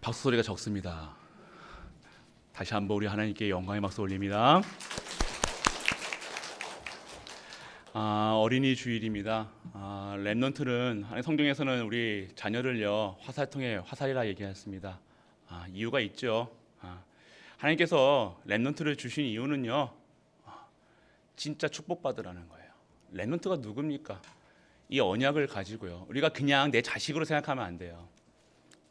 박수 소리가 적습니다. 다시 한번 우리 하나님께 영광의 박수 올립니다. 어린이 주일입니다. 렘넌트는 성경에서는 우리 자녀를요 화살통에 화살이라 얘기했습니다. 이유가 있죠. 하나님께서 렘넌트를 주신 이유는요 진짜 축복받으라는 거예요. 렘넌트가 누굽니까? 이 언약을 가지고요 우리가 그냥 내 자식으로 생각하면 안 돼요.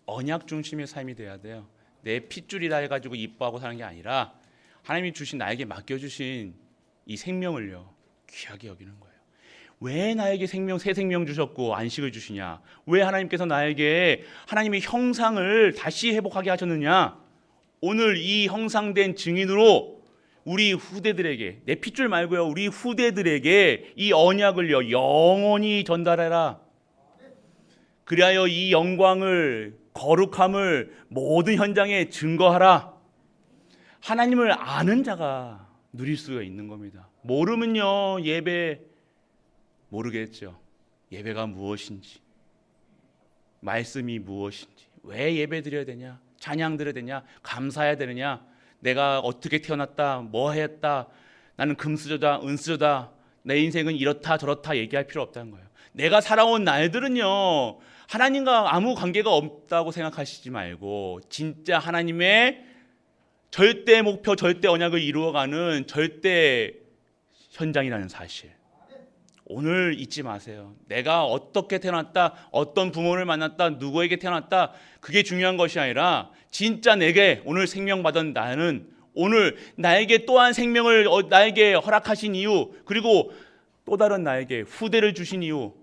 언약 중심의 삶이 돼야 돼요. 내 핏줄이라 해가지고 이뻐하고 사는 게 아니라 하나님이 주신 나에게 맡겨주신 이 생명을요 귀하게 여기는 거예요. 왜 나에게 새 생명 주셨고 안식을 주시냐? 왜 하나님께서 나에게 하나님의 형상을 다시 회복하게 하셨느냐? 오늘 이 형상된 증인으로 우리 후대들에게, 내 핏줄 말고요 우리 후대들에게 이 언약을요 영원히 전달해라. 그리하여 이 영광을, 거룩함을 모든 현장에 증거하라. 하나님을 아는 자가 누릴 수가 있는 겁니다. 모르면요 예배 모르겠죠. 예배가 무엇인지, 말씀이 무엇인지, 왜 예배 드려야 되냐, 찬양 드려야 되냐, 감사해야 되느냐, 내가 어떻게 태어났다, 뭐 했다, 나는 금수저다, 은수저다, 내 인생은 이렇다 저렇다 얘기할 필요 없다는 거예요. 내가 살아온 날들은요 하나님과 아무 관계가 없다고 생각하시지 말고 진짜 하나님의 절대 목표, 절대 언약을 이루어가는 절대 현장이라는 사실 오늘 잊지 마세요. 내가 어떻게 태어났다, 어떤 부모를 만났다, 누구에게 태어났다 그게 중요한 것이 아니라 진짜 내게 오늘 생명 받은 나는 오늘 나에게 또한 생명을 나에게 허락하신 이유, 그리고 또 다른 나에게 후대를 주신 이유,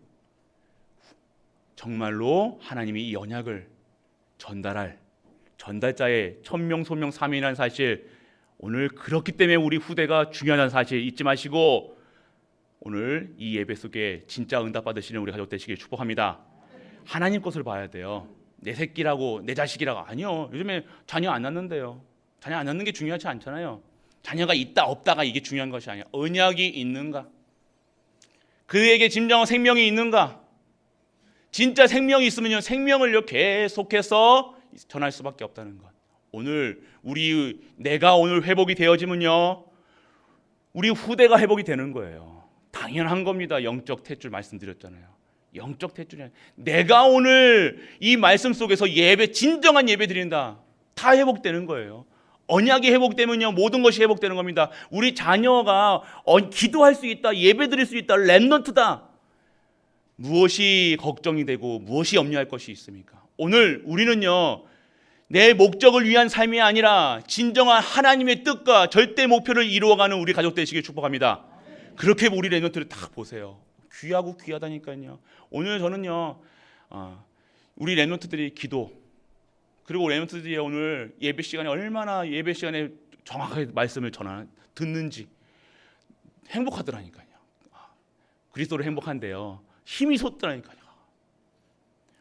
정말로 하나님이 이 언약을 전달할 전달자의 천명소명 삼위라는 사실 오늘 그렇기 때문에 우리 후대가 중요하다는 사실 잊지 마시고 오늘 이 예배 속에 진짜 응답 받으시는 우리 가족 되시길 축복합니다. 하나님 것을 봐야 돼요. 내 새끼라고, 내 자식이라고. 아니요, 요즘에 자녀 안 낳는데요. 자녀 안 낳는 게 중요하지 않잖아요. 자녀가 있다 없다가 이게 중요한 것이 아니야. 언약이 있는가, 그에게 진정한 생명이 있는가. 진짜 생명이 있으면요 생명을요 계속해서 전할 수밖에 없다는 것. 오늘 내가 오늘 회복이 되어지면요 우리 후대가 회복이 되는 거예요. 당연한 겁니다. 영적 탯줄 말씀드렸잖아요. 영적 탯줄이 내가 오늘 이 말씀 속에서 진정한 예배 드린다, 다 회복되는 거예요. 언약이 회복되면요 모든 것이 회복되는 겁니다. 우리 자녀가 기도할 수 있다, 예배 드릴 수 있다, 렘넌트다. 무엇이 걱정이 되고 무엇이 염려할 것이 있습니까? 오늘 우리는요 내 목적을 위한 삶이 아니라 진정한 하나님의 뜻과 절대 목표를 이루어가는 우리 가족 되시길 축복합니다. 그렇게 우리 렘넌트를 딱 보세요. 귀하고 귀하다니까요. 오늘 저는요 우리 렘넌트들이 기도, 그리고 렘넌트들이 오늘 예배 시간에 얼마나 예배 시간에 정확하게 말씀을 듣는지 행복하더라니까요. 그리스도로 행복한데요 힘이 솟더라니까요.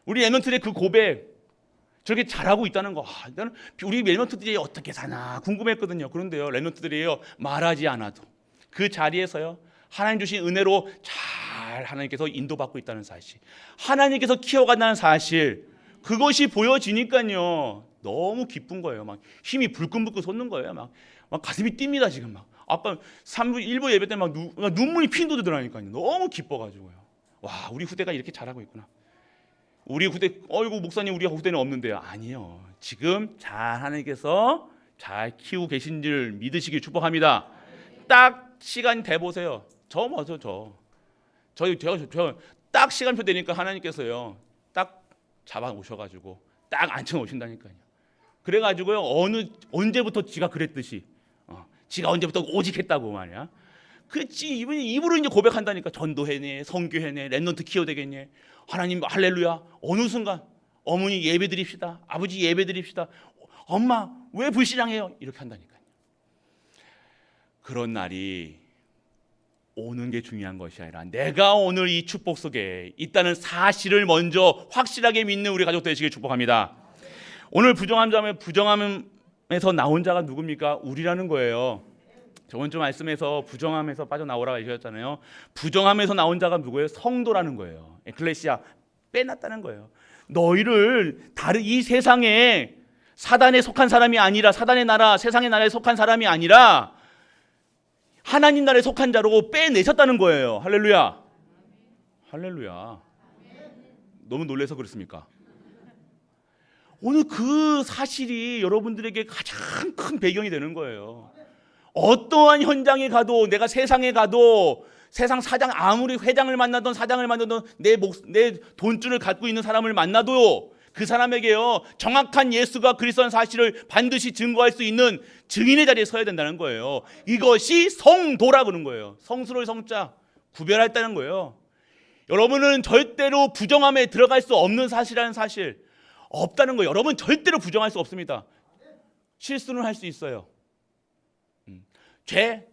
우리 렘넌트의 그 고백 저렇게 잘하고 있다는 거, 나는 우리 렘넌트들이 어떻게 사나 궁금했거든요. 그런데요 렘넌트들이요 말하지 않아도 그 자리에서요 하나님 주신 은혜로 잘 하나님께서 인도받고 있다는 사실, 하나님께서 키워간다는 사실, 그것이 보여지니까요 너무 기쁜 거예요. 막 힘이 불끈불끈 솟는 거예요. 막 가슴이 뜁니다 지금. 막 아까 3부 1부 예배 때 막 눈물이 핀 돋더라니까요. 너무 기뻐가지고요. 와, 우리 후대가 이렇게 잘하고 있구나. 우리 후대, 어이구 목사님 우리 후대는 없는데요. 아니요, 지금 잘 하나님께서 잘 키우고 계신 줄 믿으시길 축복합니다. 딱 시간 돼 보세요. 딱 시간표 되니까 하나님께서요 딱 잡아 오셔가지고 딱 앉혀 오신다니까요. 그래가지고요 언제부터 지가 그랬듯이 지가 언제부터 오직했다고 말이야. 그렇지, 이분이 입으로 이제 고백한다니까. 전도해내, 선교해내, 렘넌트 키워되겠네. 하나님 할렐루야. 어느 순간 어머니 예배 드립시다, 아버지 예배 드립시다, 엄마 왜 불신앙해요, 이렇게 한다니까요. 그런 날이 오는 게 중요한 것이 아니라 내가 오늘 이 축복 속에 있다는 사실을 먼저 확실하게 믿는 우리 가족 되시길 축복합니다. 오늘 부정함에서 나온 자가 누굽니까? 우리라는 거예요. 저번 주 말씀에서 부정함에서 빠져나오라고 얘기했잖아요. 부정함에서 나온 자가 누구예요? 성도라는 거예요. 에클레시아, 빼놨다는 거예요. 너희를 이 세상에 사단에 속한 사람이 아니라, 사단의 나라, 세상의 나라에 속한 사람이 아니라 하나님 나라에 속한 자로 빼내셨다는 거예요. 할렐루야. 할렐루야. 너무 놀라서 그렇습니까? 오늘 그 사실이 여러분들에게 가장 큰 배경이 되는 거예요. 어떠한 현장에 가도, 내가 세상에 가도, 세상 사장, 아무리 회장을 만나든 사장을 만나든 내 돈줄을 갖고 있는 사람을 만나도 그 사람에게요, 정확한 예수가 그리스도라는 사실을 반드시 증거할 수 있는 증인의 자리에 서야 된다는 거예요. 이것이 성도라 그러는 거예요. 성스러울 성자, 구별했다는 거예요. 여러분은 절대로 부정함에 들어갈 수 없는 사실이라는 사실 없다는 거예요. 여러분 절대로 부정할 수 없습니다. 실수는 할 수 있어요. 죄,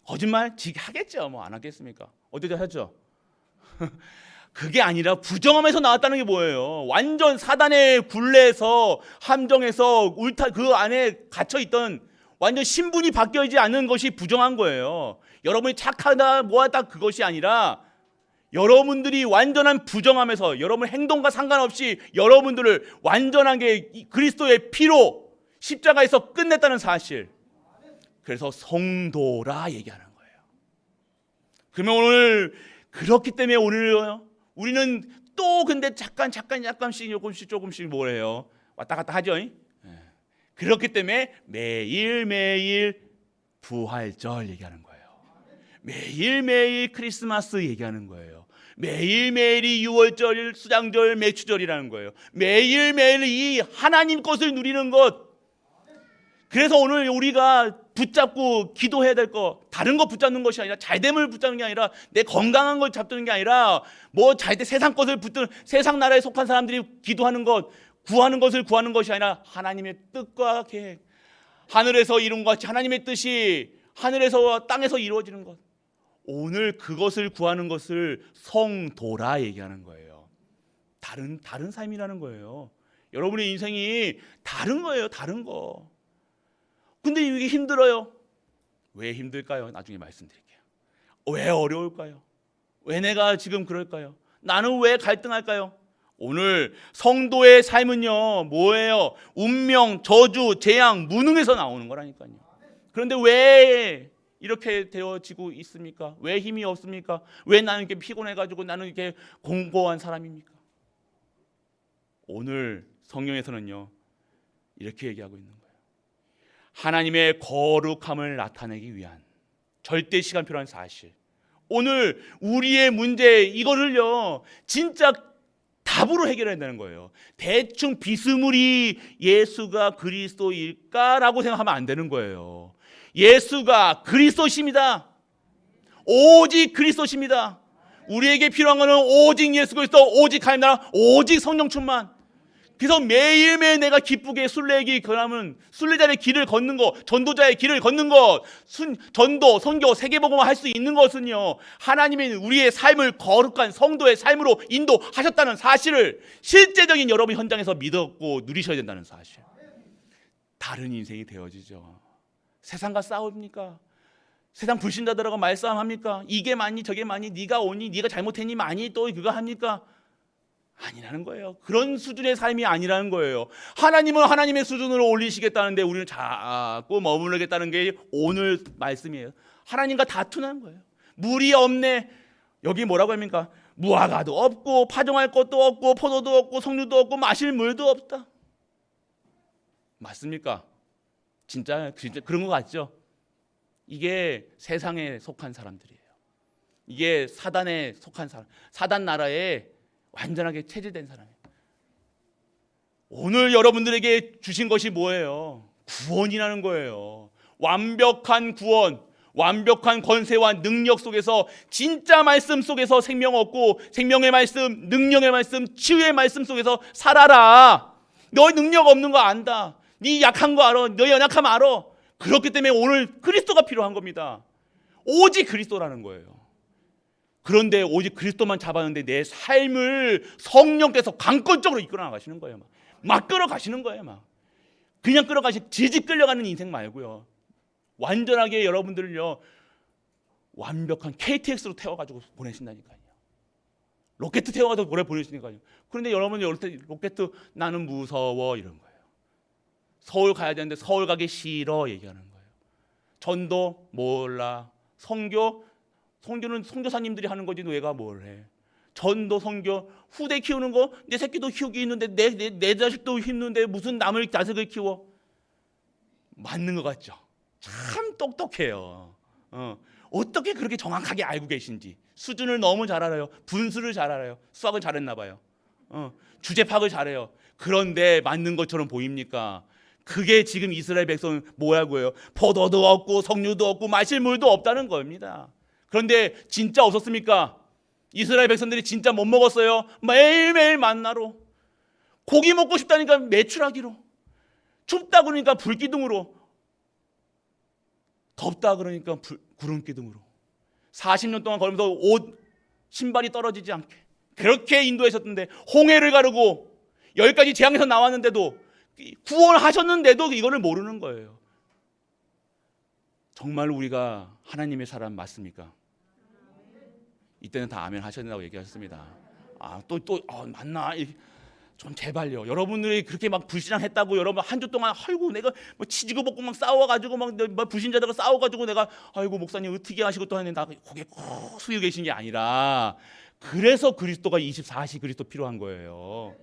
거짓말 하겠죠. 뭐 안 하겠습니까? 어디다 하죠? 그게 아니라 부정함에서 나왔다는 게 뭐예요? 완전 사단의 굴레에서, 함정에서 그 안에 갇혀있던, 완전 신분이 바뀌어지지 않는 것이 부정한 거예요. 여러분이 착하다 뭐하다 그것이 아니라 여러분들이 완전한 부정함에서 여러분 행동과 상관없이 여러분들을 완전하게 그리스도의 피로 십자가에서 끝냈다는 사실. 그래서 성도라 얘기하는 거예요. 그러면 오늘 그렇기 때문에 오늘 우리는 또 근데 약간씩 조금씩 뭐래요? 왔다 갔다 하죠. 그렇기 때문에 매일매일 부활절 얘기하는 거예요. 매일매일 크리스마스 얘기하는 거예요. 매일매일이 6월절, 수장절, 매추절이라는 거예요. 매일매일 이 하나님 것을 누리는 것. 그래서 오늘 우리가 붙잡고 기도해야 될 거, 다른 거 붙잡는 것이 아니라, 잘됨을 붙잡는 게 아니라, 내 건강한 걸 잡는 게 아니라, 뭐 잘돼 세상 것을 붙든 세상 나라에 속한 사람들이 기도하는 것, 구하는 것을 구하는 것이 아니라 하나님의 뜻과 계획, 하늘에서 이룬 것 같이 하나님의 뜻이 하늘에서 땅에서 이루어지는 것, 오늘 그것을 구하는 것을 성도라 얘기하는 거예요. 다른 삶이라는 거예요. 여러분의 인생이 다른 거예요. 다른 거. 근데 이게 힘들어요. 왜 힘들까요? 나중에 말씀드릴게요. 왜 어려울까요? 왜 내가 지금 그럴까요? 나는 왜 갈등할까요? 오늘 성도의 삶은요, 뭐예요? 운명, 저주, 재앙, 무능에서 나오는 거라니까요. 그런데 왜 이렇게 되어지고 있습니까? 왜 힘이 없습니까? 왜 나는 이렇게 피곤해가지고 나는 이렇게 공고한 사람입니까? 오늘 성경에서는요, 이렇게 얘기하고 있는 거예요. 하나님의 거룩함을 나타내기 위한 절대 시간표라는 사실. 오늘 우리의 문제 이거를요, 진짜 답으로 해결해야 된다는 거예요. 대충 비스무리 예수가 그리스도일까라고 생각하면 안 되는 거예요. 예수가 그리스도십니다. 오직 그리스도십니다. 우리에게 필요한 것은 오직 예수 그리스도, 오직 하나님 나라, 오직 성령 충만. 그래서 매일매일 내가 기쁘게 순례의 그러면 순례자의 길을 걷는 것, 전도자의 길을 걷는 것, 전도, 선교, 세계복음화 할 수 있는 것은요, 하나님이 우리의 삶을 거룩한 성도의 삶으로 인도하셨다는 사실을 실제적인 여러분 현장에서 믿었고 누리셔야 된다는 사실. 다른 인생이 되어지죠. 세상과 싸웁니까? 세상 불신자들하고 말싸움합니까? 이게 많니 저게 많니, 네가 오니 네가 잘못했니 많이 또 그거 합니까? 아니라는 거예요. 그런 수준의 삶이 아니라는 거예요. 하나님은 하나님의 수준으로 올리시겠다는데 우리는 자꾸 머무르겠다는 게 오늘 말씀이에요. 하나님과 다투는 거예요. 물이 없네. 여기 뭐라고 합니까? 무화과도 없고 파종할 것도 없고 포도도 없고 석류도 없고 마실 물도 없다. 맞습니까? 진짜 그런 것 같죠? 이게 세상에 속한 사람들이에요. 이게 사단에 속한 사람, 사단 나라에 완전하게 체질된 사람이에요. 오늘 여러분들에게 주신 것이 뭐예요? 구원이라는 거예요. 완벽한 구원, 완벽한 권세와 능력 속에서, 진짜 말씀 속에서 생명 얻고, 생명의 말씀, 능력의 말씀, 치유의 말씀 속에서 살아라. 너 능력 없는 거 안다. 네 약한 거 알아. 너 연약함 알아. 그렇기 때문에 오늘 그리스도가 필요한 겁니다. 오직 그리스도라는 거예요. 그런데 오직 그리스도만 잡았는데 내 삶을 성령께서 강권적으로 이끌어 나가시는 거예요. 막 끌어가시는 거예요. 막 그냥 질질 끌려가는 인생 말고요. 완전하게 여러분들을요, 완벽한 KTX로 태워가지고 보내신다니까요. 로켓 태워가지고 보내시니까요. 그런데 여러분이 로켓 나는 무서워 이런 거예요. 서울 가야 되는데 서울 가기 싫어 얘기하는 거예요. 전도 몰라. 성교는 선교사님들이 하는 거지 너희가 뭘 해. 전도 선교 후대 키우는 거 내 새끼도 키우기 있는데 내 자식도 힘든데 무슨 남을 자식을 키워. 맞는 것 같죠. 참 똑똑해요. 어떻게 그렇게 정확하게 알고 계신지. 수준을 너무 잘 알아요. 분수를 잘 알아요. 수학을 잘했나 봐요. 주제 파악을 잘해요. 그런데 맞는 것처럼 보입니까? 그게 지금 이스라엘 백성은 뭐라고요? 포도도 없고 석류도 없고 마실 물도 없다는 겁니다. 그런데 진짜 없었습니까? 이스라엘 백성들이 진짜 못 먹었어요. 매일매일 만나로. 고기 먹고 싶다니까 메추라기로. 춥다 그러니까 불기둥으로. 덥다 그러니까 구름기둥으로. 40년 동안 걸으면서 옷, 신발이 떨어지지 않게 그렇게 인도하셨던데 홍해를 가르고 10가지 재앙에서 나왔는데도 구원하셨는데도 이거를 모르는 거예요. 정말 우리가 하나님의 사람 맞습니까? 이때는 다 아멘 하셔야 된다고 얘기하셨습니다. 맞나? 좀 제발요. 여러분들이 그렇게 막 불신앙했다고 여러분 한 주 동안 아이고 내가 뭐 치지고 볶고 막 싸워가지고 막 불신자들과 싸워가지고 내가 아이고 목사님 어떻게 하시고 또 하는데 나 고개 꼭 숙이고 계신 게 아니라 그래서 그리스도가 24시 그리스도 필요한 거예요.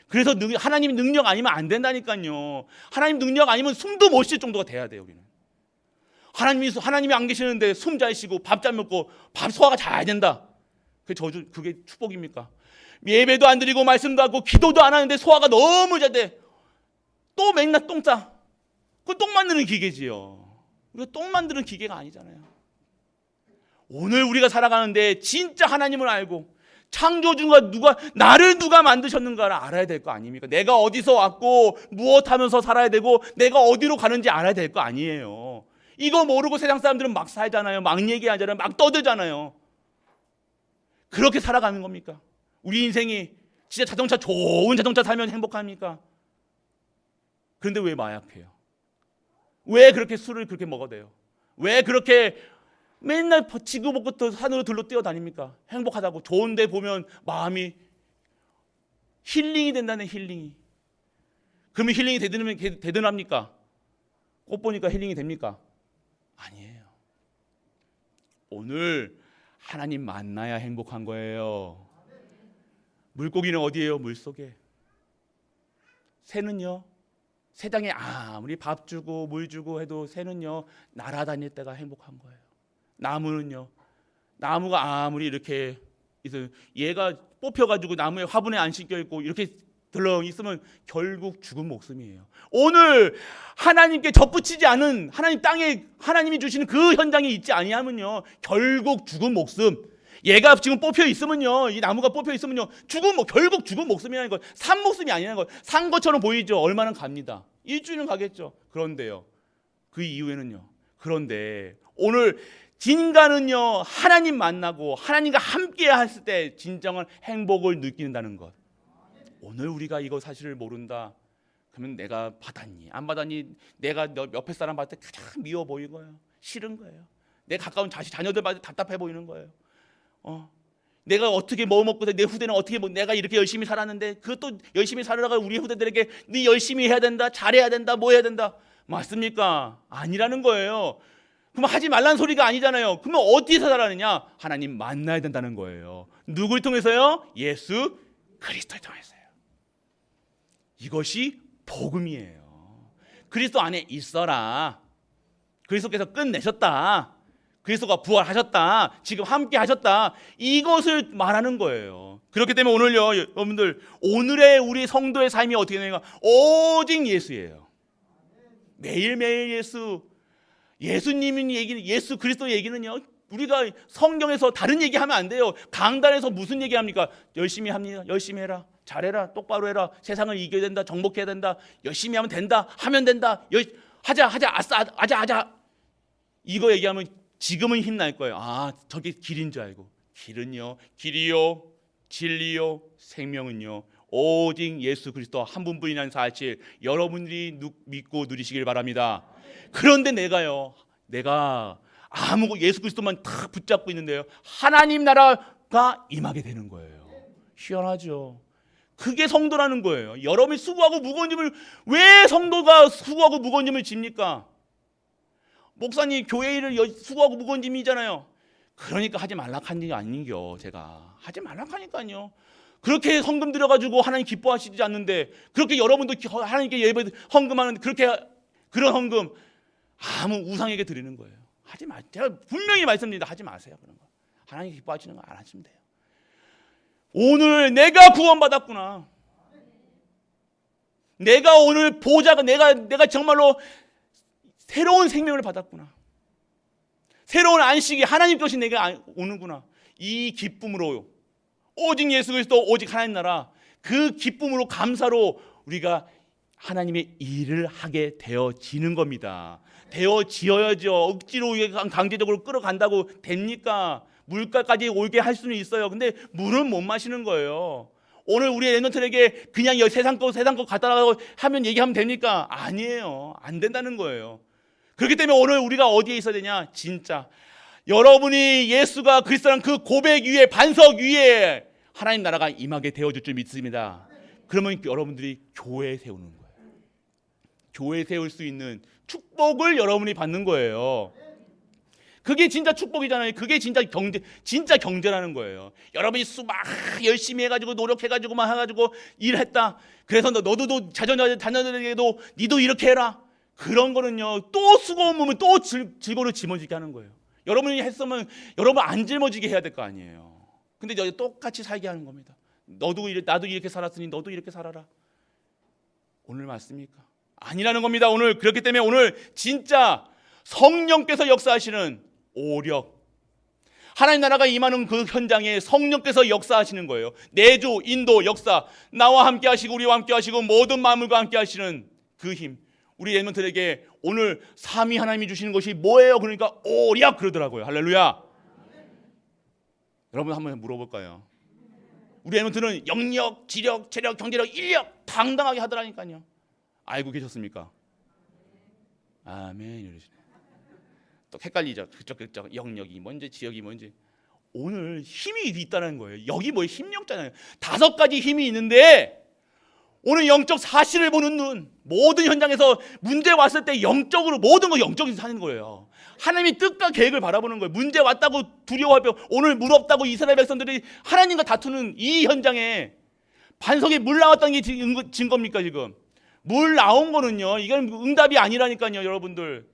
그래서 하나님 능력 아니면 안 된다니까요. 하나님 능력 아니면 숨도 못 쉴 정도가 돼야 돼요. 우리는 하나님이 안 계시는데 숨 잘 쉬고 밥 잘 먹고 밥 소화가 잘 된다. 그게 축복입니까? 예배도 안 드리고 말씀도 하고 기도도 안 하는데 소화가 너무 잘 돼. 또 맨날 똥 싸. 그건 똥 만드는 기계지요. 우리가 똥 만드는 기계가 아니잖아요. 오늘 우리가 살아가는데 진짜 하나님을 알고 창조주가 나를 누가 만드셨는가를 알아야 될 거 아닙니까? 내가 어디서 왔고 무엇 하면서 살아야 되고 내가 어디로 가는지 알아야 될 거 아니에요. 이거 모르고 세상 사람들은 막 살잖아요. 막 얘기하잖아요. 막 떠들잖아요. 그렇게 살아가는 겁니까? 우리 인생이 진짜 좋은 자동차 살면 행복합니까? 그런데 왜 마약해요? 왜 그렇게 술을 그렇게 먹어대요? 왜 그렇게 맨날 지구복부터 산으로 들러 뛰어다닙니까? 행복하다고. 좋은데 보면 마음이 힐링이 된다는 힐링이. 그러면 힐링이 되드납니까? 꽃 보니까 힐링이 됩니까? 아니에요. 오늘 하나님 만나야 행복한 거예요. 물고기는 어디예요? 물속에. 새는요? 새장에 아무리 밥 주고 물 주고 해도 새는요 날아다닐 때가 행복한 거예요. 나무는요, 나무가 아무리 이렇게 얘가 뽑혀가지고 나무에 화분에 안 씻겨 있고 이렇게 들렁 있으면 결국 죽은 목숨이에요. 오늘 하나님께 접붙이지 않은 하나님 땅에 하나님이 주시는 그 현장이 있지 아니하면요 결국 죽은 목숨. 얘가 지금 뽑혀 있으면요, 이 나무가 뽑혀 있으면요 결국 죽은 목숨이라는 거. 산 목숨이 아니라는 거. 산 것처럼 보이죠. 얼마나 갑니다. 일주일은 가겠죠. 그런데요, 그 이후에는요. 그런데 오늘 인간은요 하나님 만나고 하나님과 함께 했을 때 진정한 행복을 느낀다는 것. 오늘 우리가 이거 사실을 모른다 그러면 내가 받았니 안 받았니, 내가 옆에 사람 봤을 때 가장 미워 보이고요, 싫은 거예요. 내 가까운 자녀들 봤을 때 답답해 보이는 거예요. 내가 어떻게 뭐 먹고 내 후대는 어떻게 내가 이렇게 열심히 살았는데 그것도 열심히 살아가 우리 후대들에게 네 열심히 해야 된다, 잘해야 된다, 뭐 해야 된다. 맞습니까? 아니라는 거예요. 그럼 하지 말라는 소리가 아니잖아요. 그러면 어디서 살아느냐? 하나님 만나야 된다는 거예요. 누굴 통해서요? 예수 그리스도를 통해서요. 이것이 복음이에요. 그리스도 안에 있어라. 그리스도께서 끝내셨다. 그리스도가 부활하셨다. 지금 함께 하셨다. 이것을 말하는 거예요. 그렇기 때문에 오늘요, 여러분들, 오늘의 우리 성도의 삶이 어떻게 되는가? 오직 예수예요. 매일매일 예수님이 얘기는, 예수 그리스도 얘기는요, 우리가 성경에서 다른 얘기하면 안 돼요. 강단에서 무슨 얘기합니까? 열심히 합니다. 열심히 해라. 잘해라. 똑바로 해라. 세상을 이겨야 된다. 정복해야 된다. 열심히 하면 된다. 하면 된다. 하자. 이거 얘기하면 지금은 힘날 거예요. 저게 길인 줄 알고. 길은요, 길이요, 진리요, 생명은요, 오직 예수 그리스도 한 분뿐이라는 사실 여러분들이 믿고 누리시길 바랍니다. 그런데 내가 예수 그리스도만 탁 붙잡고 있는데요, 하나님 나라가 임하게 되는 거예요. 희한하죠. 그게 성도라는 거예요. 여러분이 수고하고 무거운 짐을, 왜 성도가 수고하고 무거운 짐을 집니까? 목사님 교회 일을 수고하고 무거운 짐이잖아요. 그러니까 하지 말라 한 게 아닌겨. 제가 하지 말라 하니까요. 그렇게 성금 들여가지고 하나님 기뻐하시지 않는데, 그렇게 여러분도 하나님께 예배 헌금하는 그렇게 그런 헌금 아무 우상에게 드리는 거예요. 하지 마. 제가 분명히 말씀드립니다. 하지 마세요. 그런 거. 하나님 기뻐하시는 거 안 하시면 돼요. 오늘 내가 구원받았구나. 내가 오늘 보좌가 내가 정말로 새로운 생명을 받았구나. 새로운 안식이 하나님 것이 내게 오는구나. 이 기쁨으로, 오직 예수 그리스도, 오직 하나님 나라, 그 기쁨으로, 감사로 우리가 하나님의 일을 하게 되어지는 겁니다. 되어지어야죠. 억지로 강제적으로 끌어간다고 됩니까? 물가까지 올게 할 수는 있어요. 근데 물은 못 마시는 거예요. 오늘 우리 랩런트에게 그냥 세상 거 갖다라고 하면 얘기하면 됩니까? 아니에요. 안 된다는 거예요. 그렇기 때문에 오늘 우리가 어디에 있어야 되냐? 진짜 여러분이 예수가 그리스도라는 그 고백 위에, 반석 위에 하나님 나라가 임하게 되어줄 줄 믿습니다. 그러면 여러분들이 교회 세우는 거예요. 교회 세울 수 있는 축복을 여러분이 받는 거예요. 그게 진짜 축복이잖아요. 그게 진짜 경제라는 거예요. 여러분이 막 열심히 해가지고 노력해가지고 막 해가지고 일했다. 그래서 너도 자녀들에게도 니도 이렇게 해라. 그런 거는요, 또 수고한 몸을 또 즐거움을 짊어지게 하는 거예요. 여러분이 했으면 여러분 안 짊어지게 해야 될 거 아니에요. 근데 여기 똑같이 살게 하는 겁니다. 나도 이렇게 살았으니 너도 이렇게 살아라. 오늘 맞습니까? 아니라는 겁니다. 오늘 그렇기 때문에 오늘 진짜 성령께서 역사하시는 오력, 하나님 나라가 임하는 그 현장에 성령께서 역사하시는 거예요. 내주, 인도, 역사, 나와 함께 하시고 우리와 함께 하시고 모든 만물과 함께 하시는 그 힘, 우리 랩런트에게 오늘 삼위 하나님이 주시는 것이 뭐예요? 그러니까 오력 그러더라고요. 할렐루야. 여러분 한번 물어볼까요? 우리 랩런트는 영력, 지력, 체력, 경제력, 인력 당당하게 하더라니까요. 알고 계셨습니까? 아멘. 이러시네. 또 헷갈리죠. 그쪽 영역이 뭔지 지역이 뭔지. 오늘 힘이 있다는 거예요. 여기 뭐 힘력잖아요. 5가지 힘이 있는데 오늘 영적 사실을 보는 눈, 모든 현장에서 문제 왔을 때 영적으로 모든 거 영적으로 사는 거예요. 하나님의 뜻과 계획을 바라보는 거예요. 문제 왔다고 두려워하며 오늘 물 없다고 이스라엘 백성들이 하나님과 다투는 이 현장에 반석에 물 나왔다는 게 증거입니까 지금? 물 나온 거는요, 이건 응답이 아니라니까요. 여러분들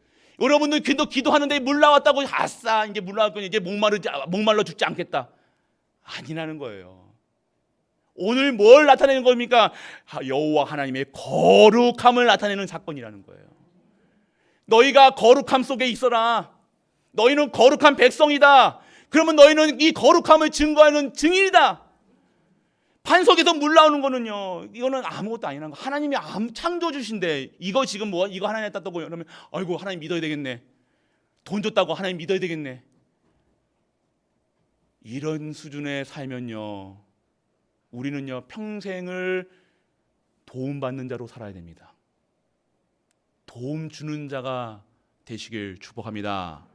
기도하는데 물 나왔다고 아싸 이제 물 나왔거니 이제 목말라 죽지 않겠다. 아니라는 거예요. 오늘 뭘 나타내는 겁니까? 여호와 하나님의 거룩함을 나타내는 사건이라는 거예요. 너희가 거룩함 속에 있어라. 너희는 거룩한 백성이다. 그러면 너희는 이 거룩함을 증거하는 증인이다. 반석에서 물 나오는 거는요, 이거는 아무것도 아니라는 거. 하나님이 창조주신데 이거 지금 이거 하나님 했다고 그러면 아이고 하나님 믿어야 되겠네. 돈 줬다고 하나님 믿어야 되겠네. 이런 수준에 살면요, 우리는요 평생을 도움받는 자로 살아야 됩니다. 도움 주는 자가 되시길 축복합니다.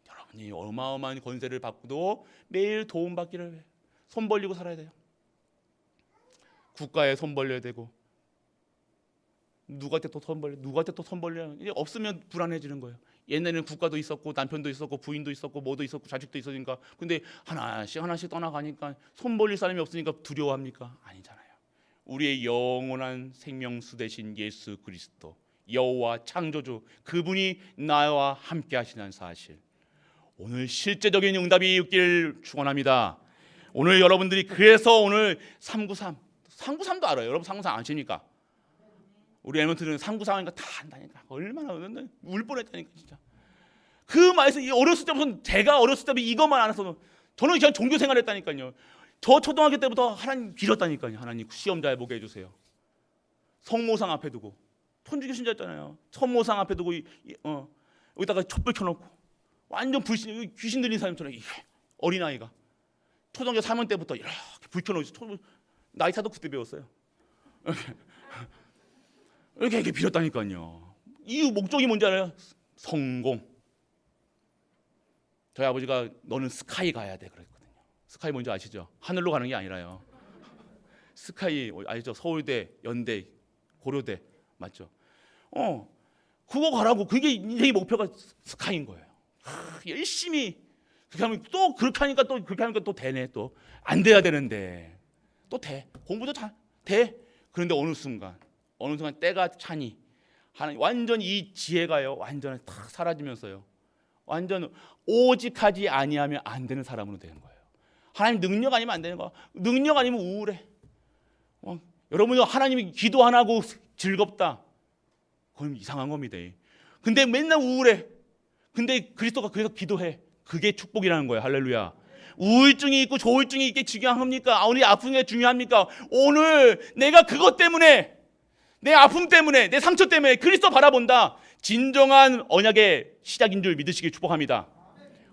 여러분이 어마어마한 권세를 받고도 매일 도움받기를 손 벌리고 살아야 돼요. 국가에 손 벌려야 되고 누구한테 또 손 벌려야 없으면 불안해지는 거예요. 옛날에는 국가도 있었고 남편도 있었고 부인도 있었고 뭐도 있었고 자식도 있었으니까, 근데 하나씩 떠나가니까 손 벌릴 사람이 없으니까 두려워합니까? 아니잖아요. 우리의 영원한 생명수 되신 예수 그리스도 여호와 창조주, 그분이 나와 함께 하시는 사실, 오늘 실제적인 응답이 있길 축원합니다. 오늘 여러분들이 그래서 오늘 393도 알아요. 여러분 393 아십니까? 우리 랩런트는 393이니까 다 안다니까. 얼마나 울 뻔했다니까 진짜. 그 말씀 어렸을 때부터, 제가 어렸을 때부터 이것만 알아서 저는 그냥 종교 생활했다니까요. 저 초등학교 때부터 하나님 빌었다니까요. 하나님 시험 잘 보게 해주세요. 성모상 앞에 두고, 천주교 신자였잖아요. 성모상 앞에 두고 여기다가 촛불 켜놓고 완전 귀신 들린 사람처럼 어린아이가 초등학교 3학년 때부터 이렇게 불 켜놓고, 나이차도 그때 배웠어요. 이렇게 빌었다니까요. 이유 목적이 뭔지 알아요? 성공. 저희 아버지가 너는 스카이 가야 돼 그랬거든요. 스카이 뭔지 아시죠? 하늘로 가는 게 아니라요. 스카이 알죠? 서울대, 연대, 고려대 맞죠? 그거 가라고. 그게 인생의 목표가 스카이인 거예요. 열심히 그렇게 하면 또 그렇게 하니까 또 그렇게 하니까 또 되네. 또 안 돼야 되는데 또 돼. 공부도 잘 돼. 그런데 어느 순간 때가 차니 하나님 완전 이 지혜가요 완전 탁 사라지면서요 완전 오직하지 아니하면 안 되는 사람으로 되는 거예요. 하나님 능력 아니면 안 되는 거야. 능력 아니면 우울해. 여러분 하나님이 기도 안 하고 즐겁다. 그건 이상한 겁니다. 근데 맨날 우울해. 근데 그리스도가 그래서 기도해. 그게 축복이라는 거예요. 할렐루야. 우울증이 있고 조울증이 있게 중요한 겁니까? 우리 아픈 게 중요합니까? 오늘 내가 그것 때문에 내 아픔 때문에 내 상처 때문에 그리스도 바라본다. 진정한 언약의 시작인 줄 믿으시길 축복합니다.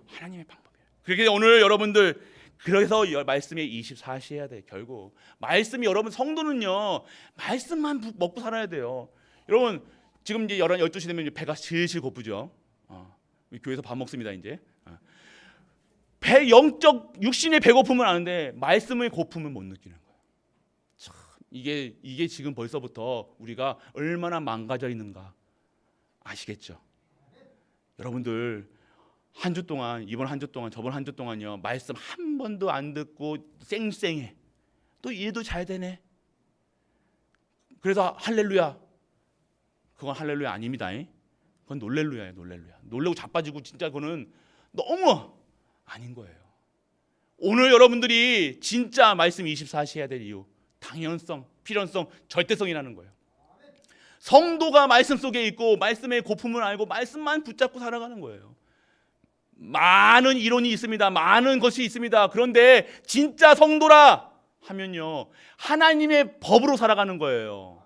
하나님의 방법이에요. 그렇게 오늘 여러분들 그래서 말씀에 24시 해야 돼. 결국 말씀이 여러분 성도는요 말씀만 먹고 살아야 돼요. 여러분 지금 이제 12시 되면 이제 배가 슬슬 고프죠. 교회에서 밥 먹습니다 이제. 영적 육신의 배고픔은 아는데 말씀의 고품은 못 느끼는 거예요. 참 이게 지금 벌써부터 우리가 얼마나 망가져 있는가 아시겠죠? 여러분들 한 주 동안 이번 한 주 동안 저번 한 주 동안요 말씀 한 번도 안 듣고 쌩쌩해. 또 일도 잘 되네. 그래서 할렐루야. 그건 할렐루야 아닙니다. 그건 놀렐루야예요. 놀래고 자빠지고 진짜 그거는 너무 아닌 거예요. 오늘 여러분들이 진짜 말씀 24시 해야 될 이유 당연성, 필연성, 절대성이라는 거예요. 성도가 말씀 속에 있고 말씀의 고품을 알고 말씀만 붙잡고 살아가는 거예요. 많은 이론이 있습니다. 많은 것이 있습니다. 그런데 진짜 성도라 하면요 하나님의 법으로 살아가는 거예요.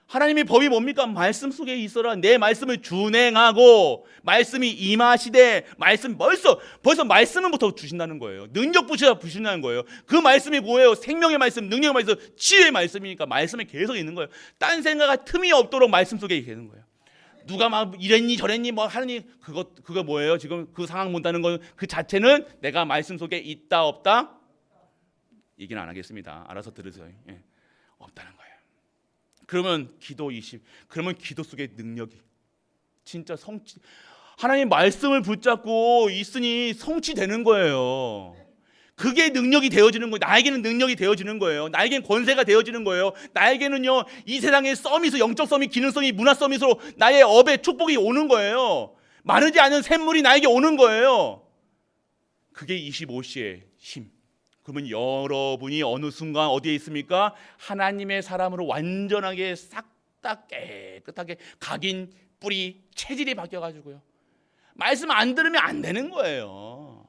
하나님의 법이 뭡니까? 말씀 속에 있어라. 내 말씀을 준행하고 말씀이 임하시되 말씀 벌써 말씀부터 주신다는 거예요. 능력 부신다는 거예요. 그 말씀이 뭐예요? 생명의 말씀, 능력의 말씀, 치유의 말씀이니까 말씀에 계속 있는 거예요. 딴 생각할 틈이 없도록 말씀 속에 있는 거예요. 누가 막 이랬니 저랬니 뭐 하니 그거 뭐예요? 지금 그 상황 본다는 건 그 자체는 내가 말씀 속에 있다 없다 얘기는 안 하겠습니다. 알아서 들으세요. 없다는 거예요. 그러면 그러면 기도 속의 능력이 진짜 하나님의 말씀을 붙잡고 있으니 성취되는 거예요. 그게 능력이 되어지는 거예요. 나에게는 능력이 되어지는 거예요. 나에게는 권세가 되어지는 거예요. 나에게는요 이 세상의 서밋, 영적 서밋, 기능 서밋, 문화 서밋으로 나의 업에 축복이 오는 거예요. 마르지 않은 샘물이 나에게 오는 거예요. 그게 25시의 힘. 그러면 여러분이 어느 순간 어디에 있습니까? 하나님의 사람으로 완전하게 싹 다 깨끗하게 각인, 뿌리, 체질이 바뀌어가지고요. 말씀 안 들으면 안 되는 거예요.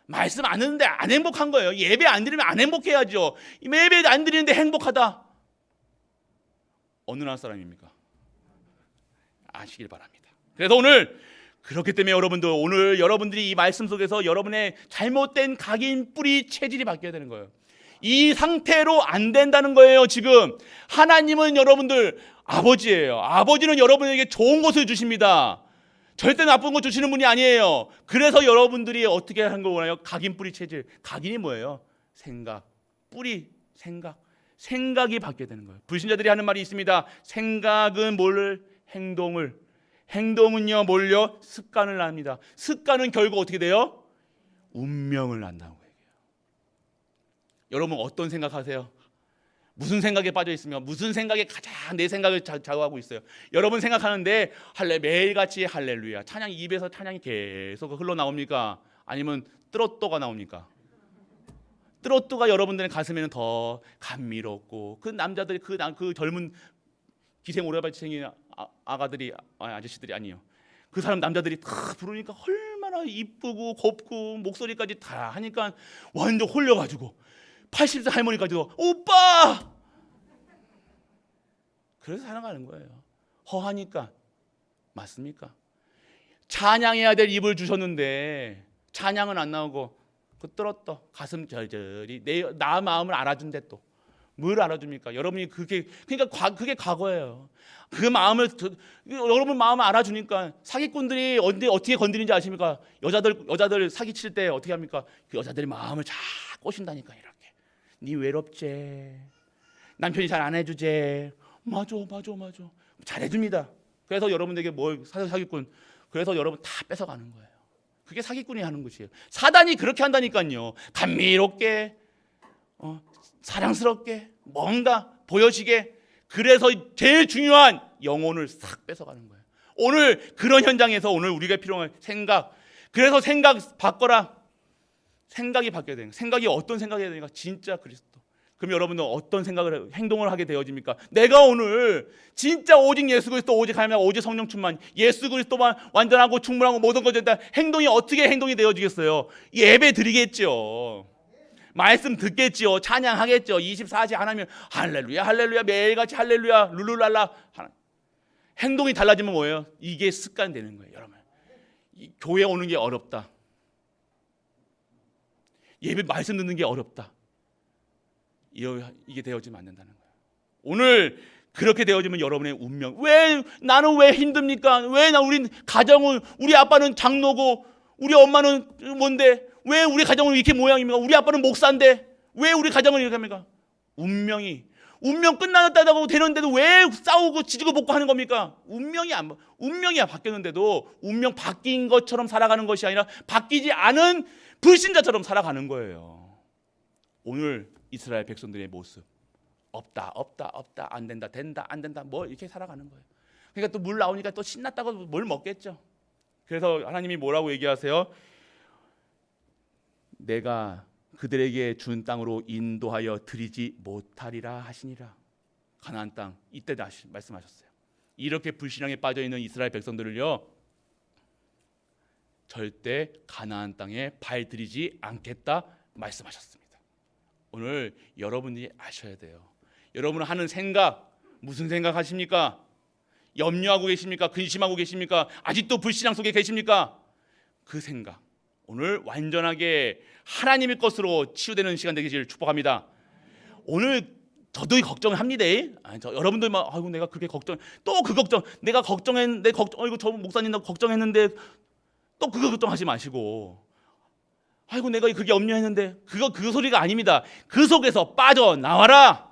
말씀 안 듣는데 안 행복한 거예요. 예배 안 드리면 안 행복해야죠. 예배 안 드리는데 행복하다. 어느 나라 사람입니까? 아시길 바랍니다. 그래서 오늘 그렇기 때문에 오늘 여러분들이 이 말씀 속에서 여러분의 잘못된 각인, 뿌리, 체질이 바뀌어야 되는 거예요. 이 상태로 안 된다는 거예요. 지금 하나님은 여러분들 아버지예요. 아버지는 여러분에게 좋은 것을 주십니다. 절대 나쁜 거 주시는 분이 아니에요. 그래서 여러분들이 어떻게 하는 걸 원해요? 각인, 뿌리, 체질. 각인이 뭐예요? 생각, 뿌리, 생각이 바뀌어야 되는 거예요. 불신자들이 하는 말이 있습니다. 생각은 행동은요 뭘요? 습관을 납니다. 습관은 결국 어떻게 돼요? 운명을 난다고 얘기해요. 여러분 어떤 생각하세요? 무슨 생각에 빠져 있으며 무슨 생각에 가장 내 생각을 좌우하고 있어요? 여러분 생각하는데 매일같이 할렐루야 찬양 입에서 찬양이 계속 흘러나옵니까? 아니면 뜨로또가 나옵니까? 뜨로또가 여러분들의 가슴에는 더 감미롭고 그 남자들이 그 젊은 기생 오래발치생이 아저씨들이 아니에요. 그 사람 남자들이 다 부르니까 얼마나 이쁘고 곱고 목소리까지 다 하니까 완전 홀려가지고 80세 할머니까지도 오빠! 그래서 사랑하는 거예요. 허하니까. 맞습니까? 찬양해야 될 입을 주셨는데 찬양은 안 나오고 뜨렀다 가슴 절절히 나 마음을 알아준대 또. 뭘 알아줍니까? 여러분이 그게 과거예요. 그 마음을 여러분 마음을 알아주니까 사기꾼들이 어떻게 건드리는지 아십니까? 여자들 사기칠 때 어떻게 합니까? 그 여자들이 마음을 잘 꼬신다니까 이렇게. 네 외롭제. 남편이 잘 안 해주제. 맞아. 잘해줍니다. 그래서 여러분들에게 뭘 사기꾼. 그래서 여러분 다 뺏어가는 거예요. 그게 사기꾼이 하는 것이에요. 사단이 그렇게 한다니까요. 감미롭게, 사랑스럽게, 뭔가 보여지게. 그래서 제일 중요한 영혼을 싹 뺏어가는 거예요. 오늘 그런 현장에서 오늘 우리가 필요한 생각. 그래서 생각 바꿔라. 생각이 바뀌어야 되는 거예요. 생각이 어떤 생각이 해야 되니까 진짜 그리스도. 그럼 여러분은 어떤 생각을 행동을 하게 되어집니까? 내가 오늘 진짜 오직 예수 그리스도 오직 하나님 오직 성령 충만 예수 그리스도만 완전하고 충분하고 모든 것 된다. 행동이 어떻게 행동이 되어지겠어요? 예배 드리겠죠. 말씀 듣겠지요. 찬양하겠죠. 24시 하나님 할렐루야 할렐루야 매일같이 할렐루야 룰루랄라. 행동이 달라지면 뭐예요? 이게 습관 되는 거예요. 여러분 교회 오는 게 어렵다. 예배 말씀 듣는 게 어렵다. 이게 되어지면 안 된다는 거예요. 오늘 그렇게 되어지면 여러분의 운명. 나는 왜 힘듭니까? 우리 가정은 우리 아빠는 장로고 우리 엄마는 뭔데? 왜 우리 가정은 이렇게 모양입니까? 우리 아빠는 목사인데 왜 우리 가정은 이렇게 합니까? 운명 끝났다고 되는데도 왜 싸우고 지지고 볶고 하는 겁니까? 운명이 바뀌었는데도 운명 바뀐 것처럼 살아가는 것이 아니라 바뀌지 않은 불신자처럼 살아가는 거예요. 오늘 이스라엘 백성들의 모습 없다 안 된다 된다 안 된다 뭐 이렇게 살아가는 거예요. 그러니까 또 물 나오니까 또 신났다고 뭘 먹겠죠. 그래서 하나님이 뭐라고 얘기하세요? 내가 그들에게 준 땅으로 인도하여 드리지 못하리라 하시니라. 가나안 땅 이때 다시 말씀하셨어요. 이렇게 불신앙에 빠져 있는 이스라엘 백성들을요 절대 가나안 땅에 발 들이지 않겠다 말씀하셨습니다. 오늘 여러분이 아셔야 돼요. 여러분 하는 생각 무슨 생각 하십니까? 염려하고 계십니까? 근심하고 계십니까? 아직도 불신앙 속에 계십니까? 그 생각 오늘 완전하게 하나님의 것으로 치유되는 시간 되기를 축복합니다. 오늘 저도 걱정을 합니다. 여러분들만 아이고 내가 그렇게 걱정 또 그 걱정 내가 걱정했는데 아이고 저 목사님 나 걱정했는데 또 그거 걱정하지 마시고 아이고 내가 그게 염려했는데 그 소리가 아닙니다. 그 속에서 빠져나와라.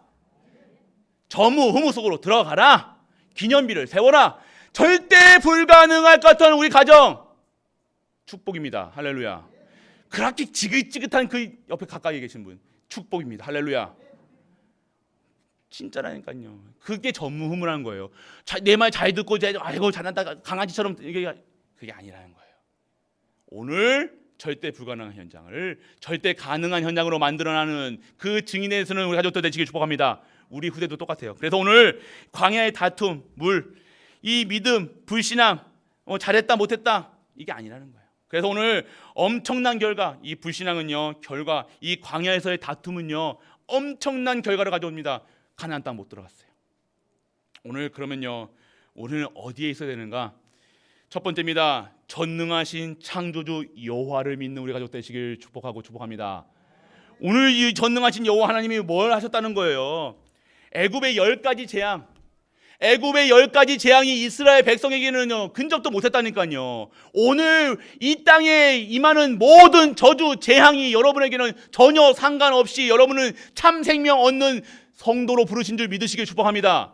전무후무 속으로 들어가라. 기념비를 세워라. 절대 불가능할 것 같은 우리 가정 축복입니다. 할렐루야. 그렇게 지긋지긋한 그 옆에 가까이 계신 분 축복입니다. 할렐루야. 진짜라니까요. 그게 전무후무라는 거예요. 내 말 잘 듣고 아이고 잘한다 강아지처럼 그게 아니라는 거예요. 오늘 절대 불가능한 현장을 절대 가능한 현장으로 만들어나는 그 증인에 서는 우리 가족들 되시길 축복합니다. 우리 후대도 똑같아요. 그래서 오늘 광야의 다툼, 이 믿음, 불신앙, 잘했다 못했다 이게 아니라는 거예요. 그래서 오늘 엄청난 결과, 이 불신앙은요 결과, 이 광야에서의 다툼은요 엄청난 결과를 가져옵니다. 가나안 땅 못 들어갔어요. 오늘 그러면요 우리는 어디에 있어야 되는가? 첫 번째입니다. 전능하신 창조주 여호와를 믿는 우리 가족 되시길 축복합니다. 오늘 이 전능하신 여호와 하나님이 뭘 하셨다는 거예요? 애굽의 10가지 재앙, 애굽의 10가지 재앙이 이스라엘 백성에게는요 근접도 못했다니까요. 오늘 이 땅에 임하는 모든 저주 재앙이 여러분에게는 전혀 상관없이 여러분은 참 생명 얻는 성도로 부르신 줄 믿으시길 축복합니다.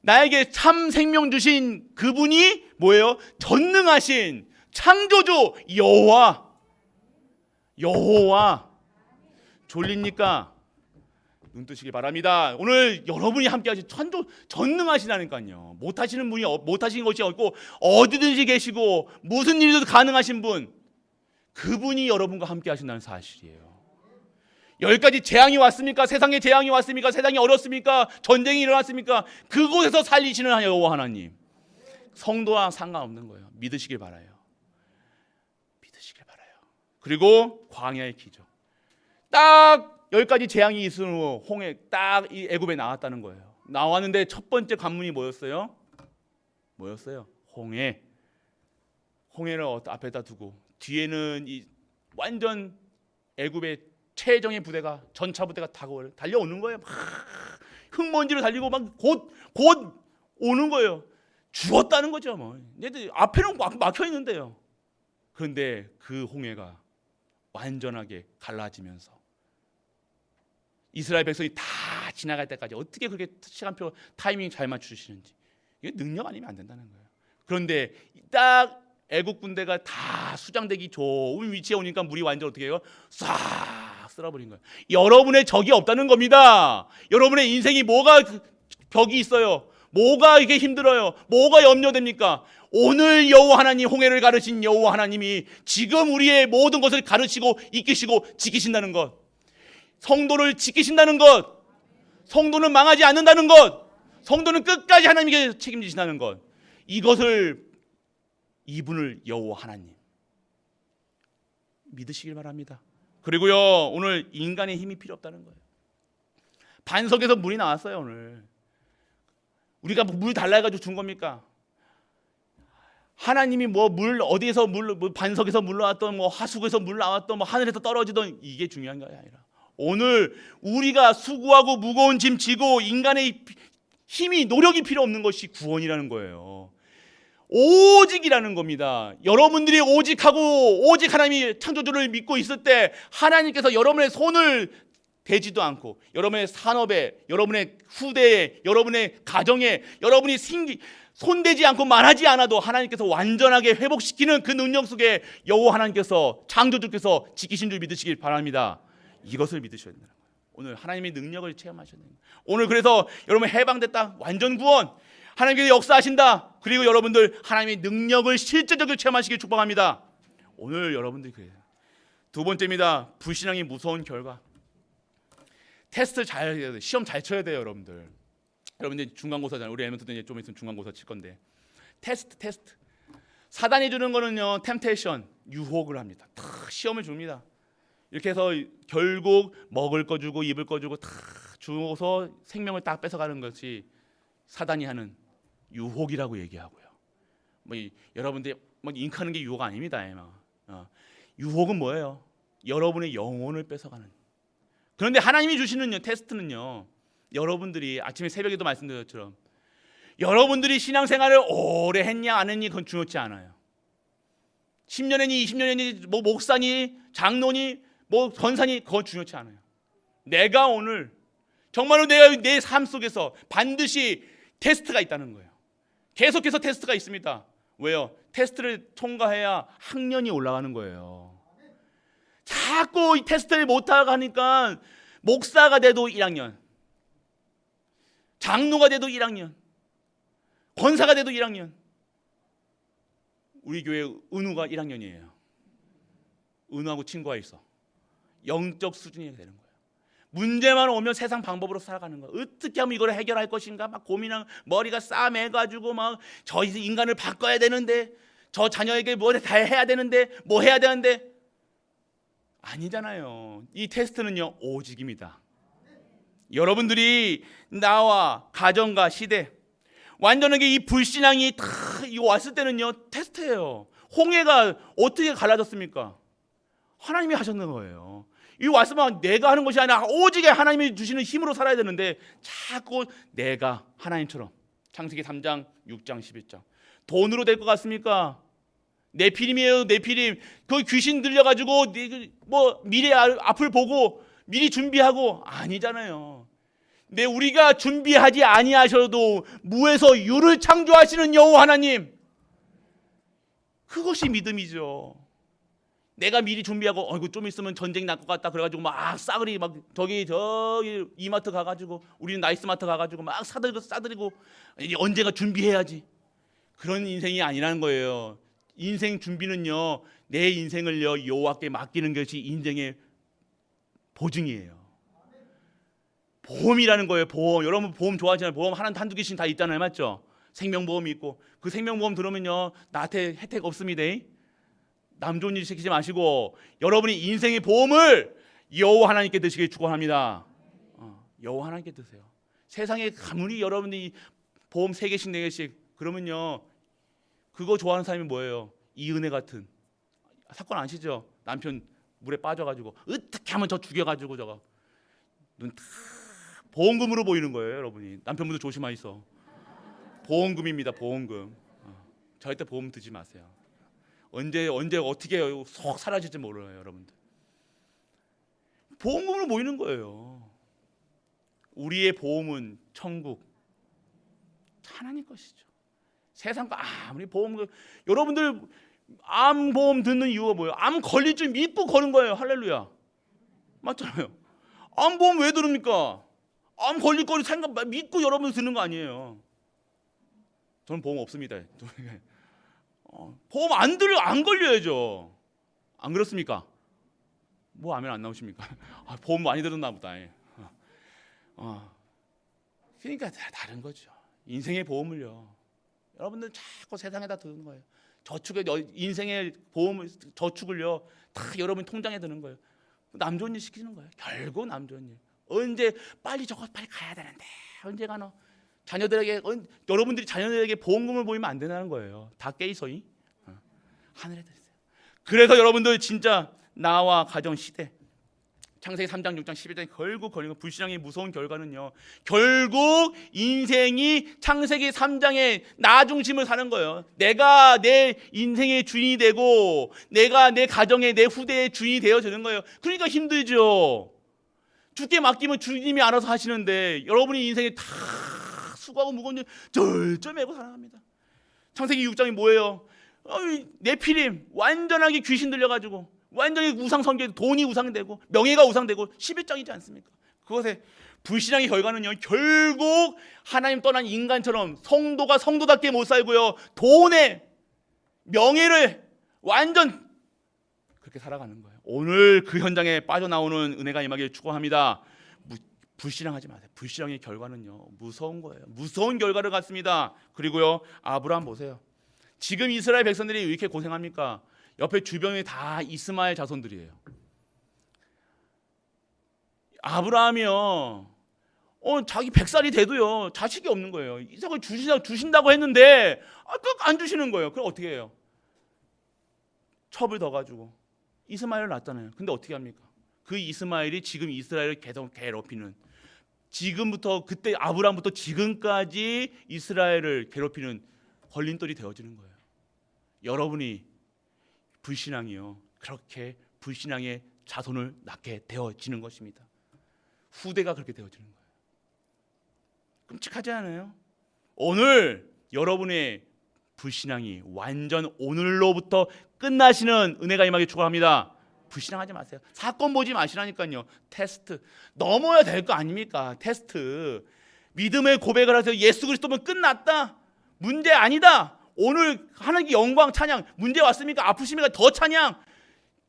나에게 참 생명 주신 그분이 뭐예요? 전능하신 창조주 여호와. 졸립니까? 눈 뜨시기 바랍니다. 오늘 여러분이 함께 하신 전능하시다니까요. 못하시는 분이 못하시는 것이 없고 어디든지 계시고 무슨 일도 가능하신 분, 그분이 여러분과 함께 하신다는 사실이에요. 10가지 재앙이 왔습니까? 세상에 재앙이 왔습니까? 세상이 어렵습니까? 전쟁이 일어났습니까? 그곳에서 살리시는 여호와 하나님, 성도와 상관없는 거예요. 믿으시길 바라요. 그리고 광야의 기적, 딱 10가지 재앙이 있은 후 홍해 딱 이 애굽에 나왔다는 거예요. 나왔는데 첫 번째 관문이 뭐였어요? 홍해를 앞에다 두고 뒤에는 이 완전 애굽의 최정의 부대가, 전차 부대가 달려오는 거예요. 막 흙먼지를 달리고 막 곧 오는 거예요. 죽었다는 거죠. 뭐 얘들 앞에는 막혀 있는데요. 그런데 그 홍해가 완전하게 갈라지면서 이스라엘 백성이 다 지나갈 때까지 어떻게 그렇게 시간표 타이밍 잘 맞추시는지. 이게 능력 아니면 안 된다는 거예요. 그런데 딱 애국 군대가 다 수장되기 좋은 위치에 오니까 물이 완전 어떻게 해요? 싹 쓸어버린 거예요. 여러분의 적이 없다는 겁니다. 여러분의 인생이 뭐가 벽이 있어요? 뭐가 이게 힘들어요? 뭐가 염려됩니까? 오늘 여호와 하나님, 홍해를 가르신 여호와 하나님이 지금 우리의 모든 것을 가르치고 이끄시고 지키신다는 것, 성도를 지키신다는 것, 성도는 망하지 않는다는 것, 성도는 끝까지 하나님께 책임지신다는 것, 이것을 이분을 여호와 하나님 믿으시길 바랍니다. 그리고요, 오늘 인간의 힘이 필요 없다는 거예요. 반석에서 물이 나왔어요. 오늘 우리가 물 달라 해가지고 준 겁니까? 하나님이 뭐 물 어디에서 물 반석에서 물 나왔던 뭐 하수구에서 물 나왔던 뭐 하늘에서 떨어지던 이게 중요한 게 아니라 오늘 우리가 수고하고 무거운 짐 지고 인간의 힘이 노력이 필요 없는 것이 구원이라는 거예요. 오직이라는 겁니다. 여러분들이 오직하고 오직 하나님이 창조주를 믿고 있을 때 하나님께서 여러분의 손을 대지도 않고 여러분의 산업에, 여러분의 후대에, 여러분의 가정에 여러분이 손대지 않고 말하지 않아도 하나님께서 완전하게 회복시키는 그 능력 속에 여호와 하나님께서 창조주께서 지키신 줄 믿으시길 바랍니다. 이것을 믿으셔야 된다는 거예요. 오늘 하나님의 능력을 체험하셔야 됩니다. 오늘 그래서 여러분 해방됐다, 완전 구원, 하나님께서 역사하신다. 그리고 여러분들 하나님의 능력을 실제적으로 체험하시길 축복합니다. 오늘 여러분들이 그래요. 두 번째입니다. 불신앙이 무서운 결과. 테스트 잘 해야 돼요. 시험 잘 쳐야 돼요, 여러분들. 여러분들 중간고사잖아요. 우리 엘멘트도 이제 좀 있으면 중간고사 칠 건데 테스트. 사단이 주는 거는요, 템테이션, 유혹을 합니다. 다 시험을 줍니다. 이렇게 해서 결국 먹을 거 주고 입을 거 주고 다 주고서 생명을 딱 뺏어가는 것이 사단이 하는 유혹이라고 얘기하고요. 여러분들 잉크하는 게 유혹 아닙니다. 유혹은 뭐예요? 여러분의 영혼을 뺏어가는. 그런데 하나님이 주시는 테스트는요, 여러분들이 아침에 새벽에도 말씀드린 것처럼 여러분들이 신앙생활을 오래 했냐 안 했니 그건 중요치 않아요. 10년 했니 20년 했니 뭐 목사니 장로니 뭐 권사니 그건 중요치 않아요. 내가 오늘 정말로 내가 내 삶 속에서 반드시 테스트가 있다는 거예요. 계속해서 테스트가 있습니다. 왜요? 테스트를 통과해야 학년이 올라가는 거예요. 자꾸 이 테스트를 못하고 하니까 목사가 돼도 1학년, 장로가 돼도 1학년, 권사가 돼도 1학년. 우리 교회 은우가 1학년이에요. 은우하고 친구가 있어. 영적 수준이 되는 거예요. 문제만 오면 세상 방법으로 살아가는 거예요. 어떻게 하면 이걸 해결할 것인가 막 고민하고 머리가 싸매가지고 막 저 인간을 바꿔야 되는데 저 자녀에게 뭐 다 해야 되는데 뭐 해야 되는데 아니잖아요. 이 테스트는요, 오직입니다. 여러분들이 나와 가정과 시대 완전하게 이 불신앙이 다 이거 왔을 때는요, 테스트예요. 홍해가 어떻게 갈라졌습니까? 하나님이 하셨는 거예요. 이 왔으면 내가 하는 것이 아니라 오직에 하나님이 주시는 힘으로 살아야 되는데 자꾸 내가 하나님처럼. 창세기 3장 6장 11장 돈으로 될 것 같습니까? 네피림이에요. 네피림. 그 귀신 들려가지고 뭐 미래 앞을 보고 미리 준비하고 아니잖아요. 네, 우리가 준비하지 아니하셔도 무에서 유를 창조하시는 여호와 하나님, 그것이 믿음이죠. 내가 미리 준비하고 이거 좀 있으면 전쟁 날 것 같다 그래가지고 막 싸그리 막 저기 이마트 가가지고 우리는 나이스마트 가가지고 막 싸들이고 이제 언젠가 준비해야지. 그런 인생이 아니라는 거예요. 인생 준비는요, 내 인생을요 여호와께 맡기는 것이 인생의 보증이에요. 보험이라는 거예요. 보험. 여러분 보험 좋아하잖아요. 보험 한두 개씩 다 있잖아요, 맞죠? 생명보험이 있고 그 생명보험 들으면요 나한테 혜택 없습니다. 남 좋은 일 시키지 마시고 여러분이 인생의 보험을 여호와 하나님께 드시길 축원합니다. 여호와 하나님께 드세요. 세상에 아무리 여러분이 보험 3개씩 4개씩 그러면요, 그거 좋아하는 사람이 뭐예요? 이은혜 같은 사건 아시죠? 남편 물에 빠져가지고 어떻게 하면 저 죽여가지고 저거 눈 다 보험금으로 보이는 거예요. 여러분이 남편분도 조심하이소. 보험금입니다. 보험금. 절대 보험 드지 마세요. 언제 어떻게 속 사라질지 몰라요, 여러분들. 보험금으로 보이는 거예요. 우리의 보험은 천국, 하나님 것이죠. 세상 거 아무리 보험, 여러분들 암 보험 듣는 이유가 뭐예요? 암 걸릴 줄 믿고 거는 거예요. 할렐루야. 맞잖아요. 암 보험 왜 들습니까? 암 걸릴 거를 생각 믿고 여러분 듣는 거 아니에요. 저는 보험 없습니다. 보험 안 걸려야죠. 안 그렇습니까? 뭐 아멘 안 나오십니까? 보험 많이 들었나 보다. 그러니까 다른 거죠. 인생의 보험을요. 여러분들 자꾸 세상에다 드는 거예요. 저축에 인생의 보험을 저축을요 다 여러분 통장에 드는 거예요. 남 좋은 일 시키는 거예요. 결국 남 좋은 일. 언제 빨리 저거 빨리 가야 되는데 언제 가노? 자녀들에게 여러분들이 자녀들에게 보험금을 보이면 안 된다는 거예요. 다 깨이소이 하늘에 드세요. 그래서 여러분들 진짜 나와 가정 시대 창세기 3장 6장 11장 결국 걸리는 불신앙의 무서운 결과는요. 결국 인생이 창세기 3장의 나 중심을 사는 거예요. 내가 내 인생의 주인이 되고 내가 내 가정의 내 후대의 주인이 되어지는 거예요. 그러니까 힘들죠. 주께 맡기면 주님이 알아서 하시는데 여러분이 인생에 다 수고하고 무거운 일 절절 메고 살아갑니다. 창세기 6장이 뭐예요? 네피림 완전하게 귀신 들려가지고 완전히 우상 선교, 돈이 우상되고 명예가 우상되고 11장이지 않습니까? 그것의 불신앙의 결과는요. 결국 하나님 떠난 인간처럼 성도가 성도답게 못 살고요. 돈에 명예를 완전 그렇게 살아가는 거예요. 오늘 그 현장에 빠져나오는 은혜가 임하기를 축원합니다. 불신앙하지 마세요. 불신앙의 결과는요. 무서운 거예요. 무서운 결과를 갖습니다. 그리고요. 아브라함 보세요. 지금 이스라엘 백성들이 왜 이렇게 고생합니까? 옆에 주변이 다 이스마엘 자손들이에요. 아브라함이요. 자기 100살이 돼도요. 자식이 없는 거예요. 이삭을 주신다고 했는데 꼭 안 주시는 거예요. 그럼 어떻게 해요? 첩을 더 가지고 이스마엘을 낳았잖아요. 근데 어떻게 합니까? 그 이스마엘이 지금 이스라엘을 계속 괴롭히는 지금부터 그때 아브라함부터 지금까지 이스라엘을 괴롭히는 걸림돌이 되어지는 거예요. 여러분이 불신앙이요. 그렇게 불신앙의 자손을 낳게 되어지는 것입니다. 후대가 그렇게 되어지는 거예요. 끔찍하지 않아요? 오늘 여러분의 불신앙이 완전 오늘로부터 끝나시는 은혜가 임하게 축원합니다. 불신앙하지 마세요. 사건 보지 마시라니까요. 테스트 넘어야 될 거 아닙니까? 테스트 믿음의 고백을 하세요. 예수 그리스도면 끝났다. 문제 아니다. 오늘 하나님께 영광 찬양. 문제 왔습니까? 아프십니까? 더 찬양.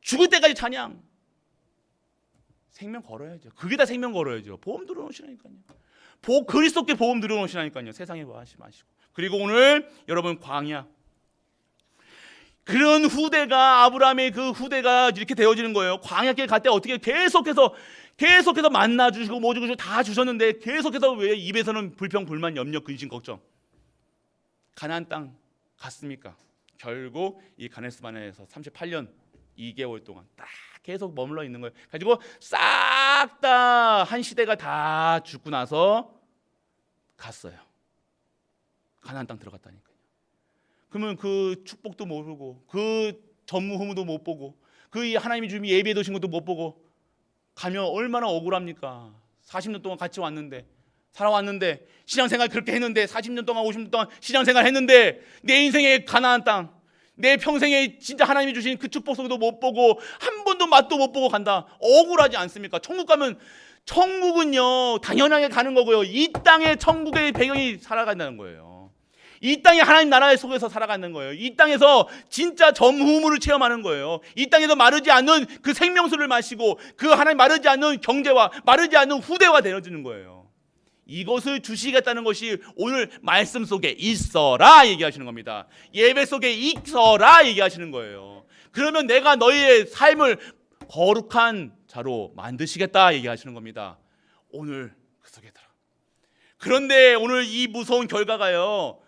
죽을 때까지 찬양. 생명 걸어야죠. 그게 다 생명 걸어야죠. 보험 들어놓으시라니까요. 그리스도께 보험 들어놓으시라니까요. 세상에 뭐 하지 마시고. 그리고 오늘 여러분 광야. 그런 후대가 아브라함의 그 후대가 이렇게 되어지는 거예요. 광야길 갈 때 어떻게 계속해서 만나 주시고 뭐 주시고 다 주셨는데 계속해서 왜 입에서는 불평 불만 염려 근심 걱정. 가나안 땅 갔습니까? 결국 이 가데스 바네아에서 38년 2개월 동안 딱 계속 머물러 있는 거예요. 가지고 싹 다 한 시대가 다 죽고 나서 갔어요. 가나안 땅 들어갔다니까요. 그러면 그 축복도 모르고 그 전무후무도 못 보고 그 하나님이 주님이 예비해 두신 것도 못 보고 가면 얼마나 억울합니까? 40년 동안 같이 왔는데 살아왔는데 신앙생활 그렇게 했는데 40년 동안 50년 동안 신앙생활 했는데 내 인생의 가나안 땅 내 평생에 진짜 하나님이 주신 그 축복성도 못 보고 한 번도 맛도 못 보고 간다. 억울하지 않습니까? 천국 가면 천국은요 당연하게 가는 거고요. 이 땅에 천국의 배경이 살아간다는 거예요. 이 땅이 하나님 나라의 속에서 살아가는 거예요. 이 땅에서 진짜 전무후무를 체험하는 거예요. 이 땅에서 마르지 않는 그 생명수를 마시고 그 하나님 마르지 않는 경제와 마르지 않는 후대가 되어지는 거예요. 이것을 주시겠다는 것이 오늘 말씀 속에 있어라 얘기하시는 겁니다. 예배 속에 있어라 얘기하시는 거예요. 그러면 내가 너희의 삶을 거룩한 자로 만드시겠다 얘기하시는 겁니다. 오늘 그 속에 들어. 그런데 오늘 이 무서운 결과가요.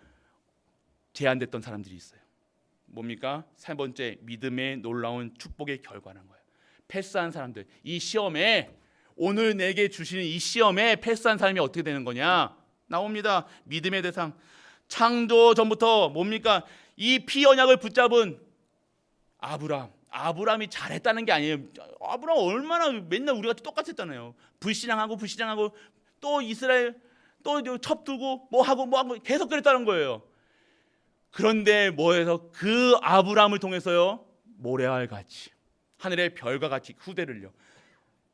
제한됐던 사람들이 있어요. 뭡니까? 세 번째 믿음의 놀라운 축복의 결과는 거예요. 패스한 사람들. 이 시험에 오늘 내게 주시는 이 시험에 패스한 사람이 어떻게 되는 거냐? 나옵니다. 믿음의 대상. 창조 전부터 뭡니까? 이 피언약을 붙잡은 아브라함이 잘했다는 게 아니에요. 아브라함 얼마나 맨날 우리가 똑같았잖아요. 불신앙하고 또 이스라엘 또 첩두고 뭐 하고 계속 그랬다는 거예요. 그런데 뭐해서 그 아브라함을 통해서요, 모래알 같이 하늘의 별과 같이 후대를요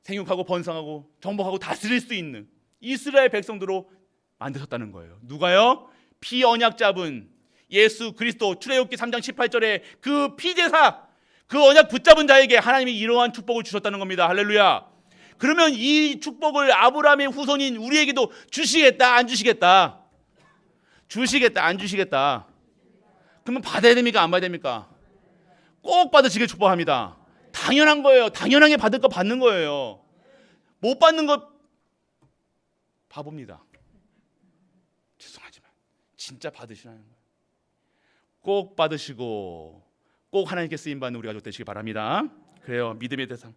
생육하고 번성하고 정복하고 다스릴 수 있는 이스라엘 백성들로 만드셨다는 거예요. 누가요? 피언약 잡은 예수 그리스도, 출애굽기 3장 18절에 그 피제사, 그 언약 붙잡은 자에게 하나님이 이러한 축복을 주셨다는 겁니다. 할렐루야. 그러면 이 축복을 아브라함의 후손인 우리에게도 주시겠다, 안 주시겠다? 주시겠다, 안 주시겠다? 그러면 받아야 됩니까, 안 받아야 됩니까? 꼭 받으시길 축복합니다. 당연한 거예요. 당연하게 받을 거 받는 거예요. 못 받는 거 바보입니다. 죄송하지만 진짜 받으시라는 거예요. 꼭 받으시고 꼭 하나님께 쓰임받는 우리 가족 되시기 바랍니다. 그래요. 믿음의 대상.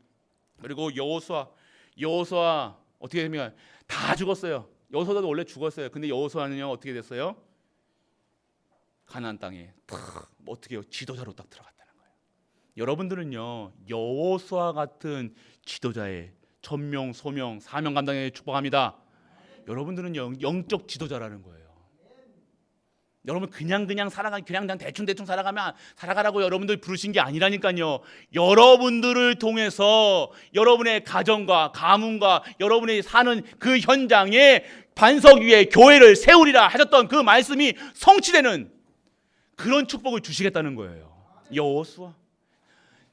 그리고 여호수아 어떻게 됩니까? 다 죽었어요. 여호수아도 원래 죽었어요. 근데 여호수아는요 어떻게 됐어요? 가나안 땅에 어떻게 해요? 지도자로 딱 들어갔다는 거예요. 여러분들은요 여호수아 같은 지도자의 천명, 소명, 사명 감당에 축복합니다. 여러분들은요 영적 지도자라는 거예요. 여러분 그냥 대충 살아가라고 여러분들 부르신 게 아니라니까요. 여러분들을 통해서 여러분의 가정과 가문과 여러분이 사는 그 현장에 반석 위에 교회를 세우리라 하셨던 그 말씀이 성취되는 그런 축복을 주시겠다는 거예요. 여호수아,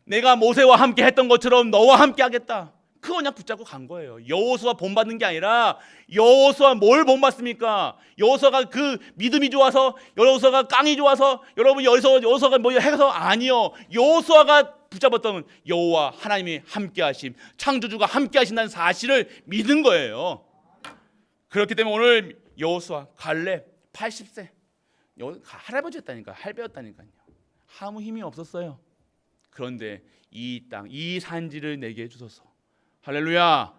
내가 모세와 함께 했던 것처럼 너와 함께 하겠다. 그 언약 붙잡고 간 거예요. 여호수아 본받는 게 아니라 여호수아 뭘 본받습니까? 여호수아가 그 믿음이 좋아서, 여호수아가 깡이 좋아서, 여러분 여호수아가 뭐 해서 아니요. 여호수아가 붙잡았던 여호와 하나님이 함께하심, 창조주가 함께하신다는 사실을 믿은 거예요. 그렇기 때문에 오늘 여호수아, 갈렙 80세 할아버지였다니까요. 할배였다니까요. 아무 힘이 없었어요. 그런데 이 땅, 이 산지를 내게 주소서. 할렐루야.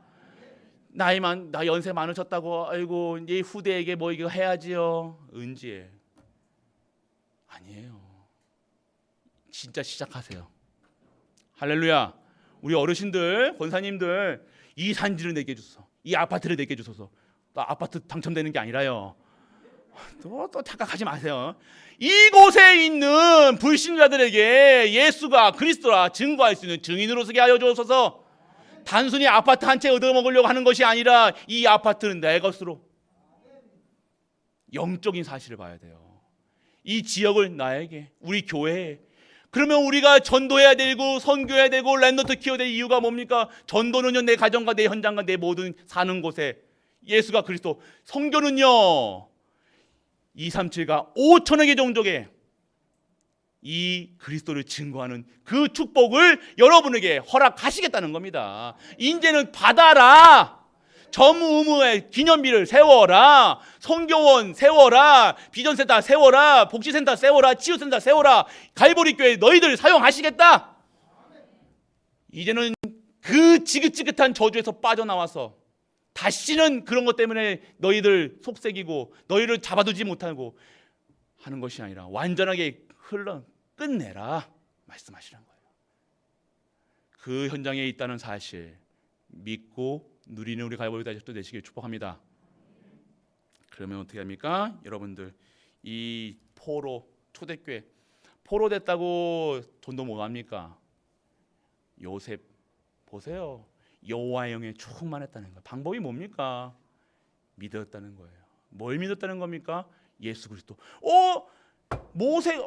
나 연세 많으셨다고 아이고 이 후대에게 뭐 이거 해야지요. 은지에 아니에요. 진짜 시작하세요. 할렐루야. 우리 어르신들, 권사님들 이 산지를 내게 주소서. 이 아파트를 내게 주소서. 또 아파트 당첨되는 게 아니라요. 또 착각하지 마세요. 이곳에 있는 불신자들에게 예수가 그리스도라 증거할 수 있는 증인으로 서게 하여 주옵소서. 단순히 아파트 한 채 얻어먹으려고 하는 것이 아니라 이 아파트는 내 것으로 영적인 사실을 봐야 돼요. 이 지역을 나에게, 우리 교회에. 그러면 우리가 전도해야 되고 선교해야 되고 랜더트 키워야 될 이유가 뭡니까? 전도는요 내 가정과 내 현장과 내 모든 사는 곳에 예수가 그리스도, 선교는요 237가 5천여 개 종족에 이 그리스도를 증거하는 그 축복을 여러분에게 허락하시겠다는 겁니다. 이제는 받아라. 전무후무의 기념비를 세워라. 선교원 세워라. 비전센터 세워라. 복지센터 세워라. 치유센터 세워라. 갈보리교회 너희들 사용하시겠다. 이제는 그 지긋지긋한 저주에서 빠져나와서 다시는 그런 것 때문에 너희들 속색이고 너희를 잡아두지 못하고 하는 것이 아니라 완전하게 끝내라 말씀하시는 거예요. 그 현장에 있다는 사실 믿고 누리는 우리 갈보리 다시도 되시길 축복합니다. 그러면 어떻게 합니까? 여러분들 이 포로 초대교회 포로 됐다고 돈도 못 합니까? 요셉 보세요. 여호와의 영에 충만했다는 거예요. 방법이 뭡니까? 믿었다는 거예요. 뭘 믿었다는 겁니까? 예수 그리스도. 모세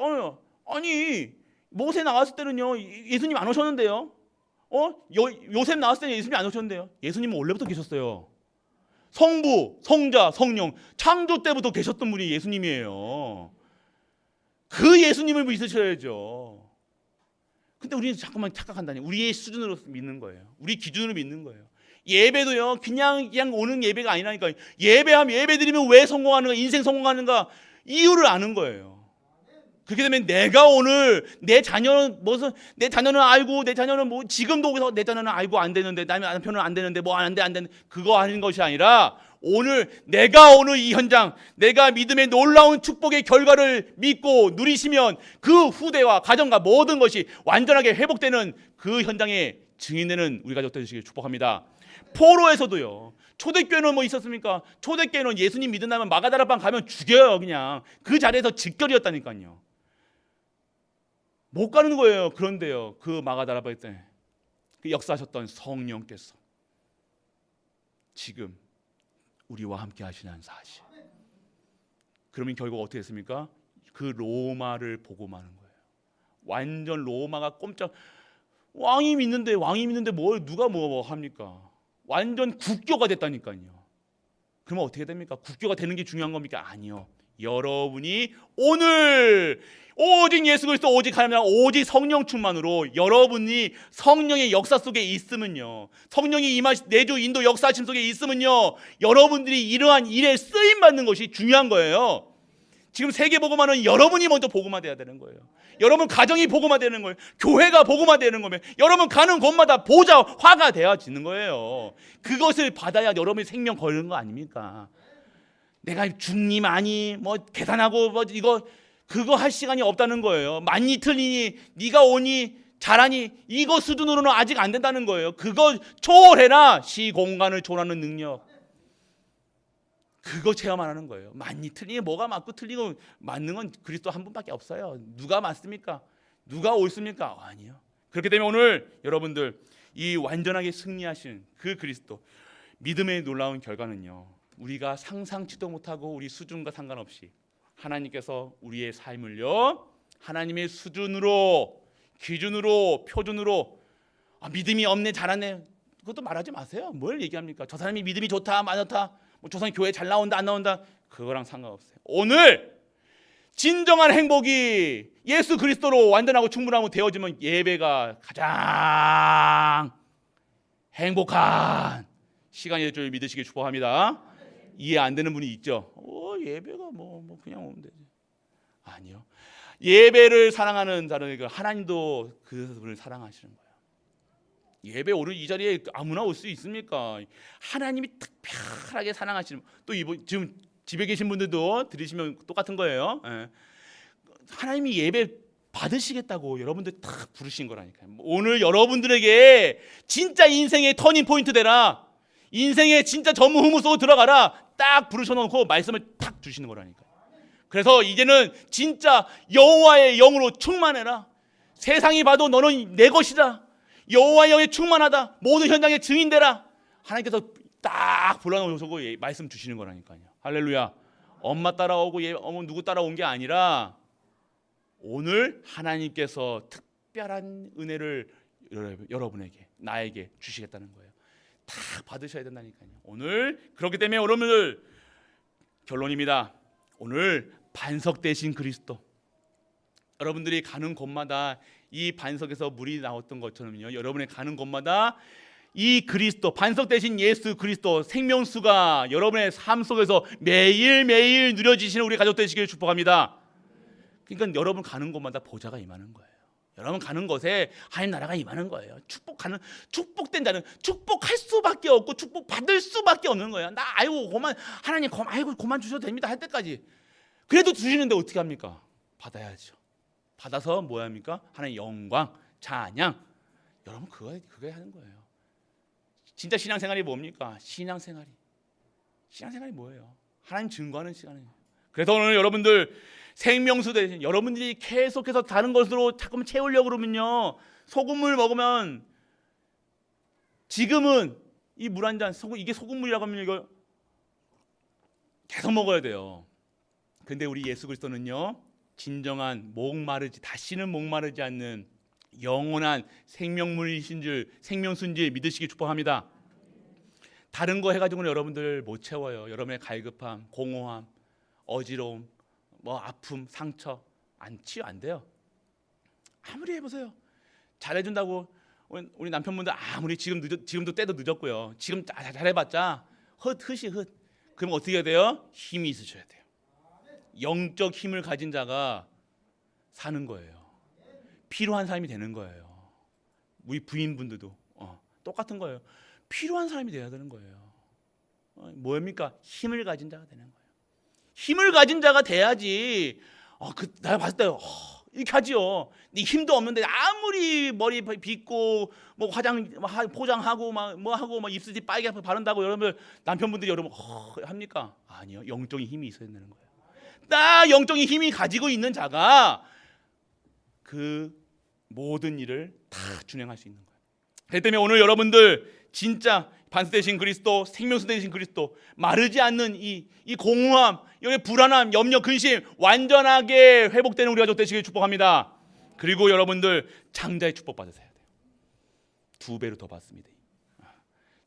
아니 모세 나왔을 때는요 예수님 안 오셨는데요. 요셉 나왔을 때는 예수님 안 오셨는데요. 예수님은 원래부터 계셨어요. 성부, 성자, 성령 창조 때부터 계셨던 분이 예수님이에요. 그 예수님을 믿으셔야죠. 근데 우리는 자꾸만 착각한다니. 우리의 수준으로 믿는 거예요. 우리 기준으로 믿는 거예요. 예배도요 그냥 오는 예배가 아니라니까요. 예배 드리면 왜 성공하는가, 인생 성공하는가 이유를 아는 거예요. 그렇게 되면 내가 오늘 내 자녀는 알고, 내 자녀는 뭐 지금도 내 자녀는 알고 안 되는데, 남편은 안 되는데 뭐 안 되는데 그거 하는 것이 아니라 오늘 내가 오늘 이 현장, 내가 믿음의 놀라운 축복의 결과를 믿고 누리시면 그 후대와 가정과 모든 것이 완전하게 회복되는 그 현장에 증인되는 우리 가족들 되시길 축복합니다. 포로에서도요 초대교회는 뭐 있었습니까? 초대교회는 예수님 믿는다면 마가다라방 가면 죽여요. 그냥 그 자리에서 직결이었다니까요. 못 가는 거예요. 그런데요, 그 마가다라방 때 그 역사하셨던 성령께서 지금 우리와 함께 하시는 사실. 그러면 결국 어떻게 했습니까? 그 로마를 보고 마는 거예요. 완전 로마가 꼼짝, 왕이 믿는데 뭘 누가 뭐 합니까? 완전 국교가 됐다니까요. 그러면 어떻게 됩니까? 국교가 되는 게 중요한 겁니까? 아니요. 여러분이 오늘 오직 예수 그리스도, 오직 하나님, 오직 성령 충만으로 여러분이 성령의 역사 속에 있으면요, 성령이 내주 인도 역사하심 속에 있으면요, 여러분들이 이러한 일에 쓰임 받는 것이 중요한 거예요. 지금 세계 복음화는 여러분이 먼저 복음화돼야 되는 거예요. 여러분 가정이 복음화되는 거예요. 교회가 복음화되는 거면 여러분 가는 곳마다 보좌 화가 되어지는 거예요. 그것을 받아야 여러분이 생명 걸는 거 아닙니까? 내가 중님 아니 뭐 계산하고 뭐 그거 할 시간이 없다는 거예요. 많니 틀리니 네가 오니 잘하니 이거 수준으로는 아직 안 된다는 거예요. 그거 초월해라. 시공간을 초월하는 능력. 그거 체험 안 하는 거예요. 맞니 틀리니 뭐가 맞고 틀리고 맞는 건 그리스도 한 분밖에 없어요. 누가 맞습니까? 누가 옳습니까? 아니요. 그렇기 때문에 오늘 여러분들 이 완전하게 승리하신 그 그리스도, 믿음의 놀라운 결과는요, 우리가 상상치도 못하고 우리 수준과 상관없이 하나님께서 우리의 삶을요, 하나님의 수준으로, 기준으로, 표준으로, 믿음이 없네 잘하네 그것도 말하지 마세요. 뭘 얘기합니까? 저 사람이 믿음이 좋다 많다, 뭐 저 사람이 교회 잘 나온다 안 나온다, 그거랑 상관없어요. 오늘 진정한 행복이 예수 그리스도로 완전하고 충분하고 되어지면 예배가 가장 행복한 시간이 될 줄 믿으시길 축복합니다. 이해 안 되는 분이 있죠. 예배가 뭐 그냥 오면 되지. 아니요. 예배를 사랑하는 자는 하나님도 그분을 사랑하시는 거예요. 예배 오늘 이 자리에 아무나 올 수 있습니까? 하나님이 특별하게 사랑하시는, 또 지금 집에 계신 분들도 들으시면 똑같은 거예요. 하나님이 예배 받으시겠다고 여러분들 딱 부르신 거라니까요. 오늘 여러분들에게 진짜 인생의 터닝 포인트 되라, 인생의 진짜 전무후무 속으로 들어가라 딱 부르셔놓고 말씀을 탁 주시는 거라니까요. 그래서 이제는 진짜 여호와의 영으로 충만해라. 세상이 봐도 너는 내 것이다. 여호와의 영에 충만하다. 모든 현장의 증인되라. 하나님께서 딱 불러놓으시고 말씀 주시는 거라니까요. 할렐루야. 엄마 따라오고 누구 따라온 게 아니라 오늘 하나님께서 특별한 은혜를 여러분에게, 나에게 주시겠다는 거예요. 다 받으셔야 된다니까요. 오늘 그렇기 때문에 여러분들 결론입니다. 오늘 반석 대신 그리스도, 여러분들이 가는 곳마다 이 반석에서 물이 나왔던 것처럼요, 여러분이 가는 곳마다 이 그리스도, 반석 대신 예수 그리스도 생명수가 여러분의 삶 속에서 매일매일 누려지시는 우리 가족 되시길 축복합니다. 그러니까 여러분 가는 곳마다 보좌가 임하는 거예요. 여러분 가는 곳에 하나님 나라가 임하는 거예요. 축복된 자는 축복할 수밖에 없고 축복받을 수밖에 없는 거예요. 나 아이고 그만, 하나님 아이고 그만 주셔도 됩니다 할 때까지. 그래도 주시는데 어떻게 합니까? 받아야죠. 받아서 뭐 합니까? 하나님 영광, 찬양. 여러분 그거 하는 거예요. 진짜 신앙생활이 뭡니까? 신앙생활이 뭐예요? 하나님 증거하는 시간이에요. 그래서 오늘 여러분들 생명수 대신 여러분들이 계속해서 다른 것으로 자꾸 채우려고 그러면요, 소금물 먹으면, 지금은 이 물 한 잔, 이게 소금물이라고 하면 이거 계속 먹어야 돼요. 근데 우리 예수 그리스도는요, 진정한 다시는 목마르지 않는 영원한 생명물이신 줄, 생명수인 줄 믿으시기 축복합니다. 다른 거 해가지고는 여러분들 못 채워요. 여러분의 갈급함, 공허함, 어지러움, 아픔, 상처 치유 안 돼요. 아무리 해보세요. 잘해준다고 우리 남편분들 아무리 지금도 때도 늦었고요. 지금 잘해봤자 헛. 그럼 어떻게 해야 돼요? 힘이 있으셔야 돼요. 영적 힘을 가진 자가 사는 거예요. 필요한 사람이 되는 거예요. 우리 부인분들도 똑같은 거예요. 필요한 사람이 돼야 되는 거예요. 뭐입니까? 힘을 가진 자가 되는 거예요. 힘을 가진 자가 돼야지. 내가 봤을 때 이렇게 하지요. 네 힘도 없는데 아무리 머리 빗고 뭐 포장하고 뭐 하고 막 입술이 빨개 바른다고 여러분 남편분들이 여러분 합니까? 아니요. 영적인 힘이 있어야 되는 거예요. 딱 영적인 힘이 가지고 있는 자가 그 모든 일을 다 준행할 수 있는 거예요. 그렇기 때문에 오늘 여러분들 진짜 반스 되신 그리스도, 생명수 되신 그리스도, 마르지 않는 이 공허함, 이 불안함, 염려, 근심 완전하게 회복되는 우리 가족 되시길 축복합니다. 그리고 여러분들 장자의 축복 받으셔야 돼요. 2배로 더 받습니다.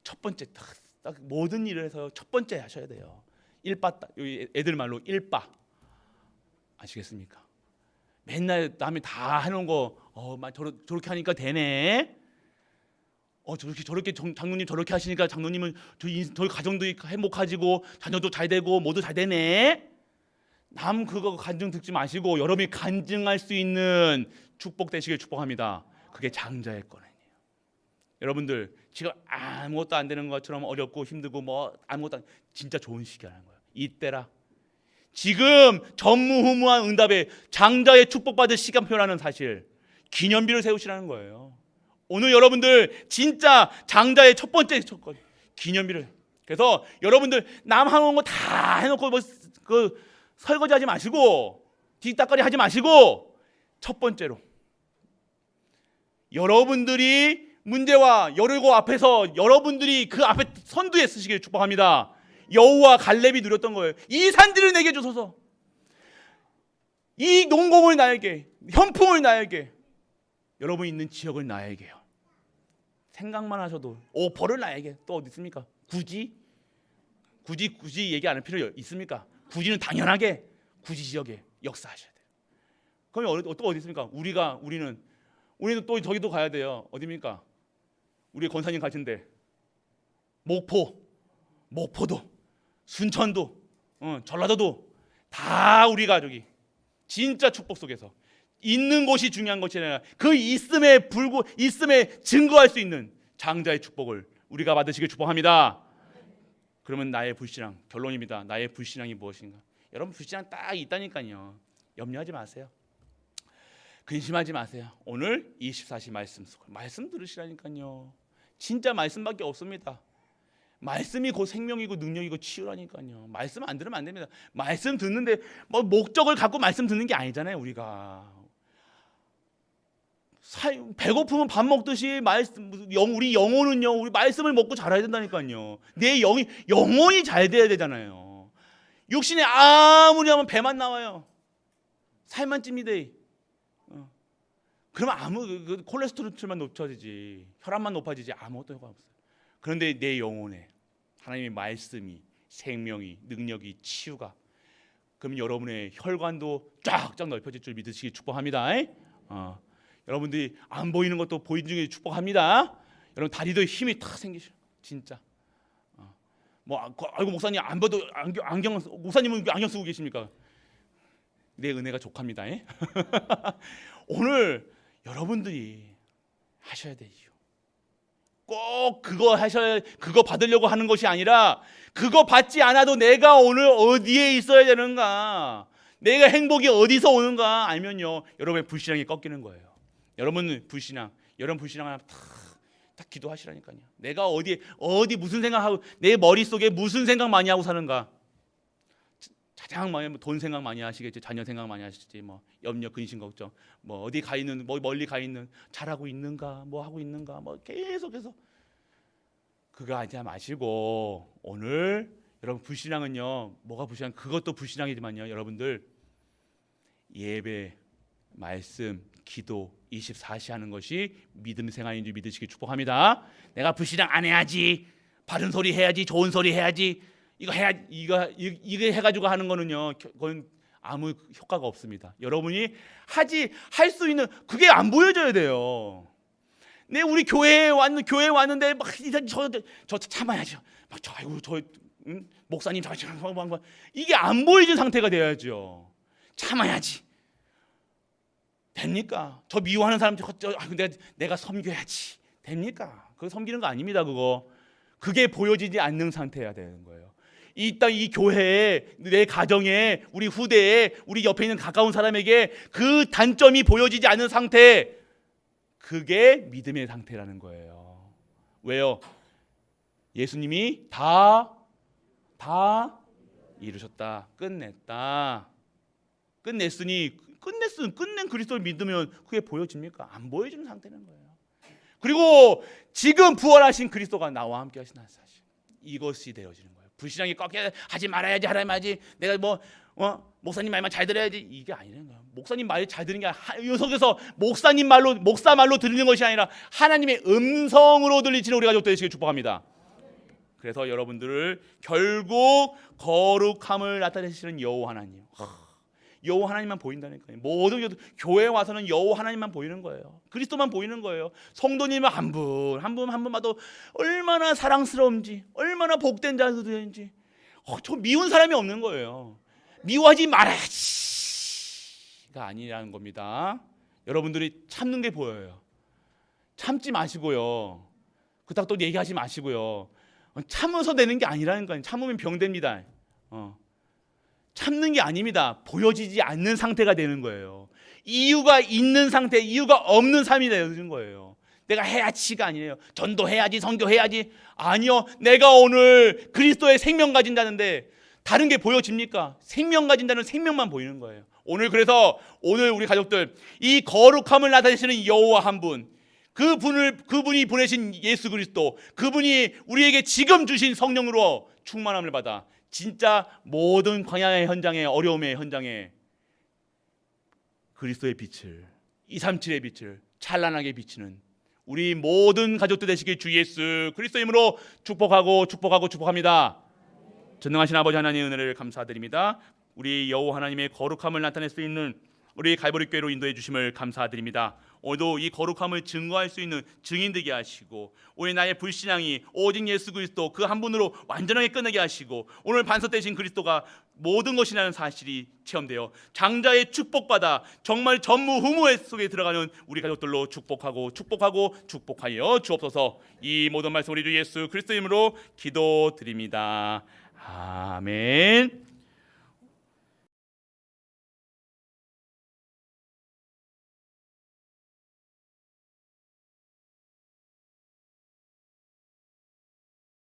첫 번째 딱 모든 일을 해서 첫 번째 하셔야 돼요. 여기 애들 말로 일바 아시겠습니까? 맨날 남이 다 해놓은 거 저렇게 하니까 되네. 저렇게 장로님 저렇게 하시니까 장로님은 저희 가정도 행복해지고 자녀도 잘 되고 모두 잘 되네. 남 그거 간증 듣지 마시고 여러분이 간증할 수 있는 축복 되시길 축복합니다. 그게 장자의 권한이에요. 여러분들 지금 아무것도 안 되는 것처럼 어렵고 힘들고 뭐 아무것도 진짜 좋은 시기라는 거예요. 이때라. 지금 전무후무한 응답에 장자의 축복받을 시간표라는 사실, 기념비를 세우시라는 거예요. 오늘 여러분들 진짜 장자의 첫 번째 기념비를. 그래서 여러분들 남 하는 거 다 해놓고 그 설거지하지 마시고 뒤따거리 하지 마시고 첫 번째로 여러분들이 문제와 여리고 앞에서 여러분들이 그 앞에 선두에 쓰시길 축복합니다. 여호와 갈렙이 누렸던 거예요. 이 산지를 내게 주소서. 이 농공을 나에게, 현품을 나에게, 여러분 있는 지역을 나에게요. 생각만 하셔도 벌을 나에게. 또 어디 있습니까? 굳이 얘기 안 할 필요 있습니까? 굳이는 당연하게 굳이 지역에 역사하셔야 돼요. 그럼 또 어디 있습니까? 우리는 또 저기도 가야 돼요. 어디입니까? 우리 권사님 가신데 목포도 순천도 전라도도 다 우리 가족이 진짜 축복 속에서 있는 곳이 중요한 것이 아니라 그 있음에 증거할 수 있는 장자의 축복을 우리가 받으시길 축복합니다. 그러면 나의 불신앙, 결론입니다. 나의 불신앙이 무엇인가? 여러분 불신앙 딱 있다니까요. 염려하지 마세요. 근심하지 마세요. 오늘 24시 말씀 들으시라니까요. 진짜 말씀밖에 없습니다. 말씀이 곧 생명이고 능력이고 치유라니까요. 말씀 안 들으면 안 됩니다. 말씀 듣는데 뭐 목적을 갖고 말씀 듣는 게 아니잖아요. 우리가 배고프면 밥 먹듯이 우리 영혼은요, 우리 말씀을 먹고 자라야 된다니까요. 내 영혼이 잘 돼야 되잖아요. 육신에 아무리 하면 배만 나와요. 살만 찝니다. 그러면 콜레스테롤만 높아지지, 혈압만 높아지지 아무것도 효과 없어요. 그런데 내 영혼에 하나님의 말씀이, 생명이, 능력이, 치유가, 그럼 여러분의 혈관도 쫙쫙 넓혀질 줄 믿으시기 축복합니다. 여러분들이 안 보이는 것도 보이는 축복합니다. 여러분 다리도 힘이 탁 생기셔. 진짜. 아이고 목사님 안 봐도 목사님은 안경 쓰고 계십니까? 내 은혜가 족합니다. 오늘 여러분들이 하셔야 돼요. 꼭 그거 받으려고 하는 것이 아니라 그거 받지 않아도 내가 오늘 어디에 있어야 되는가, 내가 행복이 어디서 오는가 알면요, 여러분의 불신앙이 꺾이는 거예요. 여러분 불신앙 하나 딱 기도하시라니까요. 내가 어디 무슨 생각하고 내 머릿속에 무슨 생각 많이 하고 사는가. 가장 많이 돈 생각 많이 하시겠지, 자녀 생각 많이 하시지, 뭐 염려, 근심, 걱정, 뭐 어디 가 있는, 뭐 멀리 가 있는, 잘하고 있는가, 뭐 하고 있는가, 뭐 계속해서 그거 하지 마시고 오늘 여러분 불신앙은요, 뭐가 불신앙? 그것도 불신앙이지만요, 여러분들 예배, 말씀, 기도 24시 하는 것이 믿음 생활인 줄 믿으시기 축복합니다. 내가 불신앙 안 해야지, 바른 소리 해야지, 좋은 소리 해야지, 이거 해가지고 하는 거는요, 그건 아무 효과가 없습니다. 여러분이 할 수 있는 그게 안 보여져야 돼요. 우리 교회에 왔는데 막 저 참아야죠. 목사님 이게 안 보이는 상태가 돼야죠. 참아야지. 됩니까? 저 미워하는 사람들 내가 섬겨야지. 됩니까? 그거 섬기는 거 아닙니다. 그게 보여지지 않는 상태여야 되는 거예요. 이 땅, 이 교회에, 내 가정에, 우리 후대에, 우리 옆에 있는 가까운 사람에게 그 단점이 보여지지 않는 상태, 그게 믿음의 상태라는 거예요. 왜요? 예수님이 다 이루셨다, 끝냈다, 끝냈으니, 끝낸 그리스도를 믿으면 그게 보여집니까? 안 보여지는 상태는 거예요. 그리고 지금 부활하신 그리스도가 나와 함께 하신 사실, 이것이 되어지는 거예요. 불신앙이 꺾여 하지 말아야지, 하지, 내가 목사님 말만 잘 들어야지, 이게 아니라는 거예요. 목사님 말 잘 듣는 게 아니라, 속에서 목사님 말로, 목사 말로 들리는 것이 아니라 하나님의 음성으로 들리시는 우리 가족 되시길 축복합니다. 그래서 여러분들을 결국 거룩함을 나타내시는 여호와 하나님, 여호와 하나님만 보인다니까요. 모든 교회에 와서는 여호와 하나님만 보이는 거예요. 그리스도만 보이는 거예요. 성도님은 한 분 봐도 얼마나 사랑스러운지, 얼마나 복된 자들인지, 저 미운 사람이 없는 거예요. 미워하지 말아야지가 아니라는 겁니다. 여러분들이 참는 게 보여요. 참지 마시고요. 그닥 또 얘기하지 마시고요. 참아서 되는 게 아니라는 거예요. 참으면 병됩니다. 참는 게 아닙니다. 보여지지 않는 상태가 되는 거예요. 이유가 있는 상태, 이유가 없는 삶이 되는 거예요. 내가 해야지가 아니에요. 전도해야지, 선교해야지. 아니요, 내가 오늘 그리스도의 생명 가진 자인데 다른 게 보여집니까? 생명 가진 자는 생명만 보이는 거예요. 그래서 오늘 우리 가족들, 이 거룩함을 나타내시는 여호와 한 분, 그분이 보내신 예수 그리스도, 그분이 우리에게 지금 주신 성령으로 충만함을 받아 진짜 모든 광야의 현장에, 어려움의 현장에 그리스도의 빛을, 237의 빛을 찬란하게 비치는 우리 모든 가족들 되시길 주 예수 그리스도의 이름으로 축복합니다. 전능하신 아버지 하나님의 은혜를 감사드립니다. 우리 여호와 하나님의 거룩함을 나타낼 수 있는 우리 갈보리 교회로 인도해 주심을 감사드립니다. 오늘도 이 거룩함을 증거할 수 있는 증인 되게 하시고, 우리 나의 불신앙이 오직 예수 그리스도 그 한 분으로 완전하게 끝내게 하시고, 오늘 반석되신 그리스도가 모든 것이라는 사실이 체험되어 장자의 축복받아 정말 전무후무 속에 들어가는 우리 가족들로 축복하여 주옵소서. 이 모든 말씀 우리 주 예수 그리스도 이름으로 기도드립니다. 아멘.